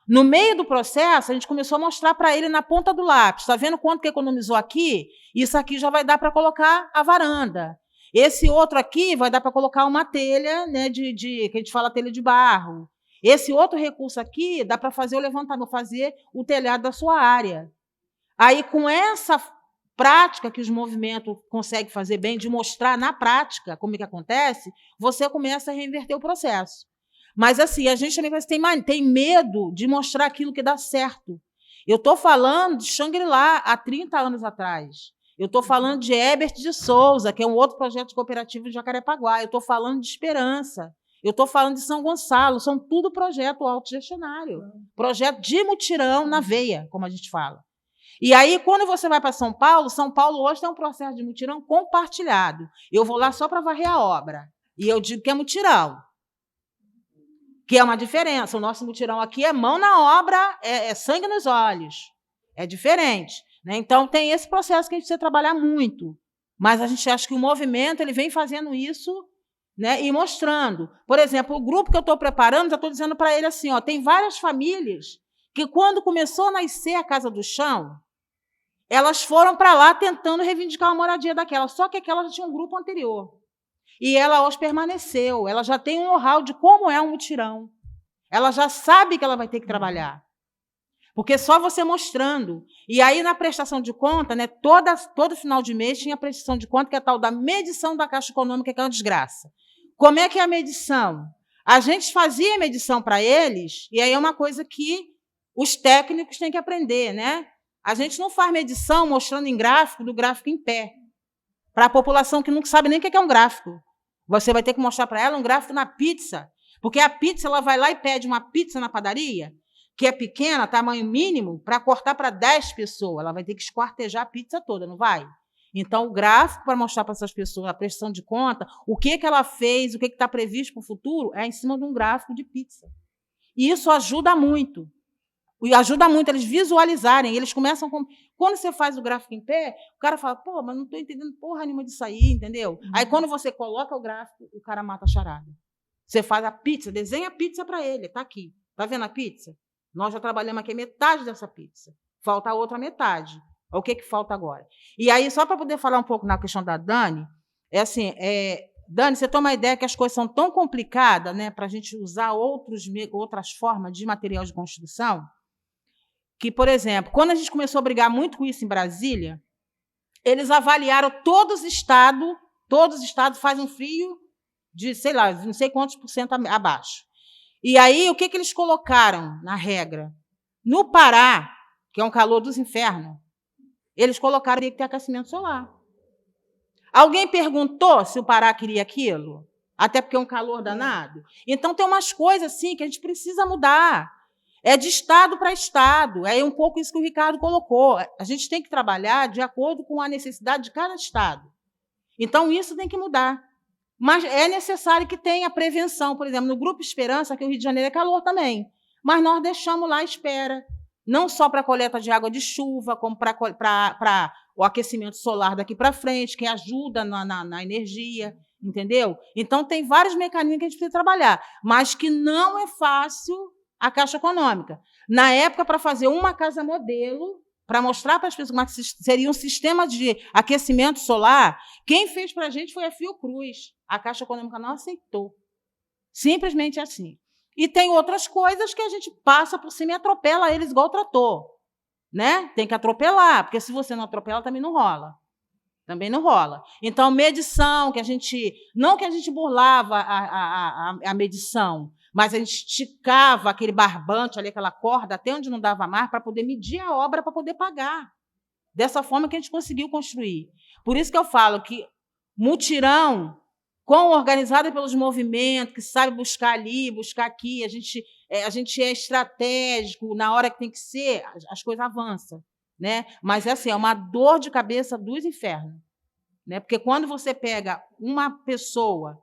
No meio do processo, a gente começou a mostrar para ele na ponta do lápis. Está vendo quanto que economizou aqui? Isso aqui já vai dar para colocar a varanda. Esse outro aqui vai dar para colocar uma telha, né, que a gente fala telha de barro. Esse outro recurso aqui dá para fazer o levantamento, fazer o telhado da sua área. Aí, com essa prática que os movimentos conseguem fazer bem, de mostrar na prática como é que acontece, você começa a reverter o processo. Mas, assim, a gente também tem medo de mostrar aquilo que dá certo. Eu estou falando de Shangri-La há 30 anos atrás. Eu estou falando de Herbert de Souza, que é um outro projeto cooperativo de Jacarepaguá. Eu estou falando de Esperança. Eu estou falando de São Gonçalo. São tudo projeto autogestionário. Projeto de mutirão na veia, como a gente fala. E aí, quando você vai para São Paulo hoje tem um processo de mutirão compartilhado. Eu vou lá só para varrer a obra. E eu digo que é mutirão. Que é uma diferença. O nosso mutirão aqui é mão na obra, é sangue nos olhos. É diferente. Né? Então, tem esse processo que a gente precisa trabalhar muito. Mas a gente acha que o movimento ele vem fazendo isso, né, e mostrando. Por exemplo, o grupo que eu estou preparando, já estou dizendo para ele assim, ó, tem várias famílias que, quando começou a nascer a Casa do Chão, elas foram para lá tentando reivindicar uma moradia daquela, só que aquela já tinha um grupo anterior. E ela hoje permaneceu, ela já tem um know-how de como é um mutirão. Ela já sabe que ela vai ter que trabalhar. Porque só você mostrando. E aí, na prestação de conta, né, todo final de mês tinha a prestação de conta, que é a tal da medição da Caixa Econômica, que é uma desgraça. Como é que é a medição? A gente fazia a medição para eles, e aí é uma coisa que os técnicos têm que aprender, né? A gente não faz medição mostrando em gráfico do gráfico em pé. Para a população que não sabe nem o que é um gráfico. Você vai ter que mostrar para ela um gráfico na pizza. Porque a pizza, ela vai lá e pede uma pizza na padaria, que é pequena, tamanho mínimo, para cortar para 10 pessoas. Ela vai ter que esquartejar a pizza toda, não vai? Então, o gráfico para mostrar para essas pessoas a prestação de conta, o que ela fez, o que está previsto para o futuro, é em cima de um gráfico de pizza. E isso ajuda muito. E ajuda muito eles visualizarem. Eles começam com... Quando você faz o gráfico em pé, o cara fala, pô, mas não estou entendendo porra nenhuma disso aí, entendeu? Aí, quando você coloca o gráfico, o cara mata a charada. Você faz a pizza, desenha a pizza para ele, está aqui. Está vendo a pizza? Nós já trabalhamos aqui metade dessa pizza. Falta a outra metade. O que falta agora? E aí, só para poder falar um pouco na questão da Dani, é assim, Dani, você toma a ideia que as coisas são tão complicadas, né, para a gente usar outras formas de material de construção, que, por exemplo, quando a gente começou a brigar muito com isso em Brasília, eles avaliaram todos os estados fazem frio de, sei lá, não sei quantos % abaixo. E aí, o que eles colocaram na regra? No Pará, que é um calor dos infernos, eles colocaram que ter aquecimento solar. Alguém perguntou se o Pará queria aquilo? Até porque é um calor danado. Então, tem umas coisas assim que a gente precisa mudar. É de estado para estado. É um pouco isso que o Ricardo colocou. A gente tem que trabalhar de acordo com a necessidade de cada estado. Então, isso tem que mudar. Mas é necessário que tenha prevenção. Por exemplo, no Grupo Esperança, que o Rio de Janeiro é calor também. Mas nós deixamos lá à espera. Não só para a coleta de água de chuva, como para o aquecimento solar daqui para frente, que ajuda na energia, entendeu? Então, tem vários mecanismos que a gente precisa trabalhar, mas que não é fácil a Caixa Econômica. Na época, para fazer uma casa modelo, para mostrar para as pessoas como seria um sistema de aquecimento solar, quem fez para a gente foi a Fiocruz. A Caixa Econômica não aceitou. Simplesmente assim. E tem outras coisas que a gente passa por cima e atropela eles igual o trator. né? Tem que atropelar, porque se você não atropela, também não rola. Também não rola. Então, medição, que a gente... Não que a gente burlava a medição, mas a gente esticava aquele barbante ali, aquela corda, até onde não dava mais, para poder medir a obra, para poder pagar. Dessa forma que a gente conseguiu construir. Por isso que eu falo que mutirão, organizado pelos movimentos, que sabe buscar ali, buscar aqui, a gente é estratégico, na hora que tem que ser, as coisas avançam. Né? Mas assim, é uma dor de cabeça dos infernos. Né? Porque quando você pega uma pessoa,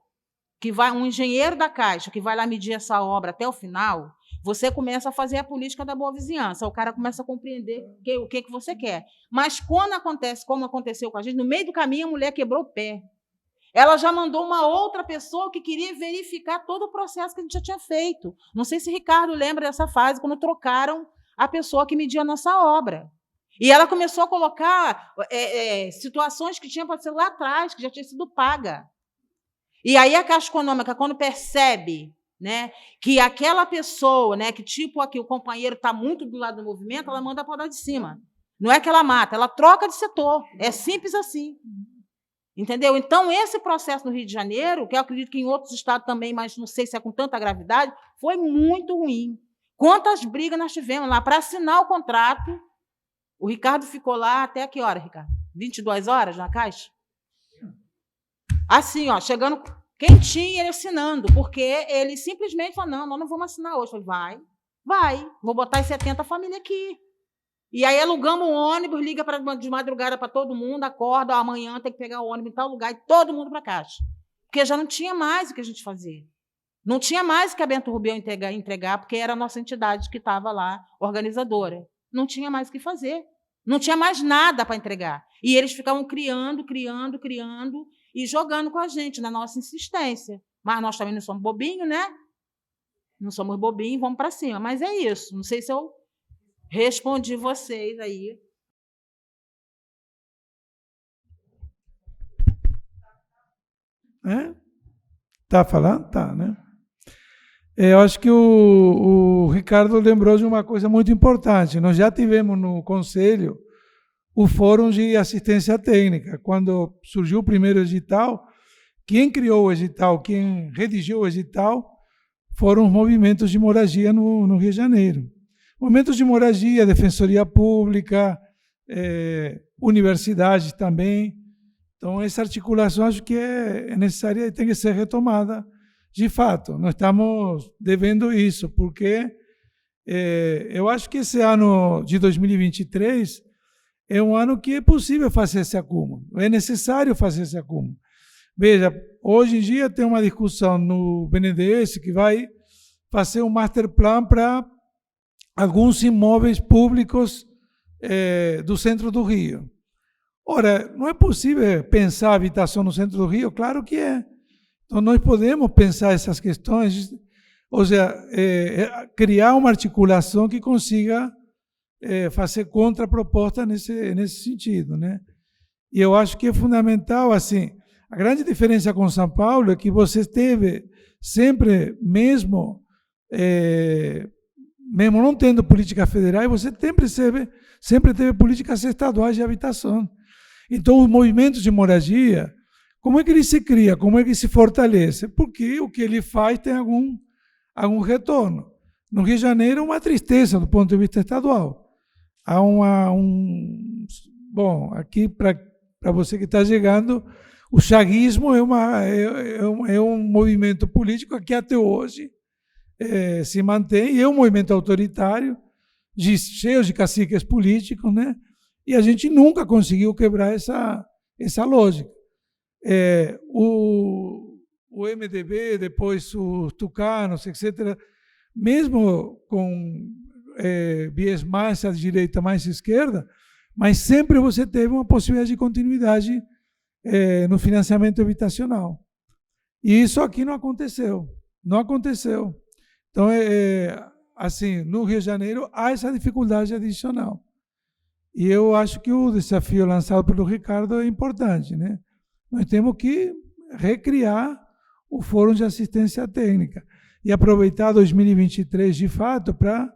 um engenheiro da Caixa, que vai lá medir essa obra até o final, você começa a fazer a política da boa vizinhança, o cara começa a compreender o que você quer. Mas quando acontece, como aconteceu com a gente, no meio do caminho a mulher quebrou o pé. Ela já mandou uma outra pessoa que queria verificar todo o processo que a gente já tinha feito. Não sei se Ricardo lembra dessa fase, quando trocaram a pessoa que media a nossa obra. E ela começou a colocar situações que tinham para ser lá atrás, que já tinha sido paga. E aí a Caixa Econômica, quando percebe, né, que aquela pessoa, né, que tipo aqui o companheiro está muito do lado do movimento, ela manda para o lado de cima. Não é que ela mata, ela troca de setor. É simples assim. Entendeu? Então, esse processo no Rio de Janeiro, que eu acredito que em outros estados também, mas não sei se é com tanta gravidade, foi muito ruim. Quantas brigas nós tivemos lá para assinar o contrato? O Ricardo ficou lá até que hora, Ricardo? 22 horas na Caixa? Assim, ó, chegando quentinho, ele assinando, porque ele simplesmente falou, não, nós não vamos assinar hoje. Eu falei, vai, vou botar as 70 famílias aqui. E aí alugamos um ônibus, liga de madrugada para todo mundo, acorda, amanhã tem que pegar o ônibus em tal lugar, e todo mundo para a Caixa. Porque já não tinha mais o que a gente fazer. Não tinha mais o que a Bento Rubião entregar, porque era a nossa entidade que estava lá, organizadora. Não tinha mais o que fazer. Não tinha mais nada para entregar. E eles ficavam criando, e jogando com a gente, na nossa insistência. Mas nós também não somos bobinhos, né? Não somos bobinhos, vamos para cima. Mas é isso. Não sei se eu respondi vocês aí.
Tá falando? Tá, né? Eu acho que o Ricardo lembrou de uma coisa muito importante. Nós já tivemos no Conselho o Fórum de Assistência Técnica. Quando surgiu o primeiro edital, quem criou o edital, quem redigiu o edital, foram os movimentos de moradia no Rio de Janeiro. Movimentos de moradia, Defensoria Pública, universidades também. Então, essa articulação acho que é necessária e tem que ser retomada de fato. Nós estamos devendo isso, porque eu acho que esse ano de 2023 é um ano que é possível fazer esse acúmulo, é necessário fazer esse acúmulo. Veja, hoje em dia tem uma discussão no BNDES que vai fazer um master plan para alguns imóveis públicos do centro do Rio. Ora, não é possível pensar a habitação no centro do Rio? Claro que é. Então, nós podemos pensar essas questões, ou seja, criar uma articulação que consiga fazer contraproposta nesse sentido, né? E eu acho que é fundamental, assim, a grande diferença com São Paulo é que você teve sempre, mesmo não tendo política federal, você sempre teve políticas estaduais de habitação. Então, os movimentos de moradia, como é que ele se cria? Como é que se fortalece? Porque o que ele faz tem algum retorno. No Rio de Janeiro, é uma tristeza do ponto de vista estadual. Há bom, aqui, para você que está chegando, o chaguismo é um movimento político que até hoje se mantém, e é um movimento autoritário, cheio de caciques políticos, né? E a gente nunca conseguiu quebrar essa lógica. O MDB, depois os tucanos, etc., mesmo com viés mais à direita, mais à esquerda, mas sempre você teve uma possibilidade de continuidade no financiamento habitacional. E isso aqui não aconteceu. Não aconteceu. Então, assim, no Rio de Janeiro, há essa dificuldade adicional. E eu acho que o desafio lançado pelo Ricardo é importante, né? Nós temos que recriar o Fórum de Assistência Técnica e aproveitar 2023, de fato, para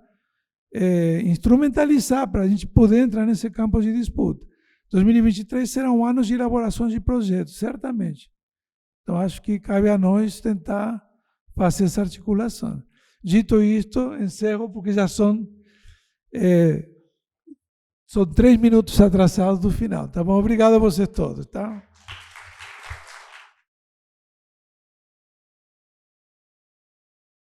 instrumentalizar para a gente poder entrar nesse campo de disputa. 2023 será um ano de elaboração de projetos, certamente. Então, acho que cabe a nós tentar fazer essa articulação. Dito isto, encerro, porque já são 3 minutos atrasados do final. Tá bom? Obrigado a vocês todos. Tá?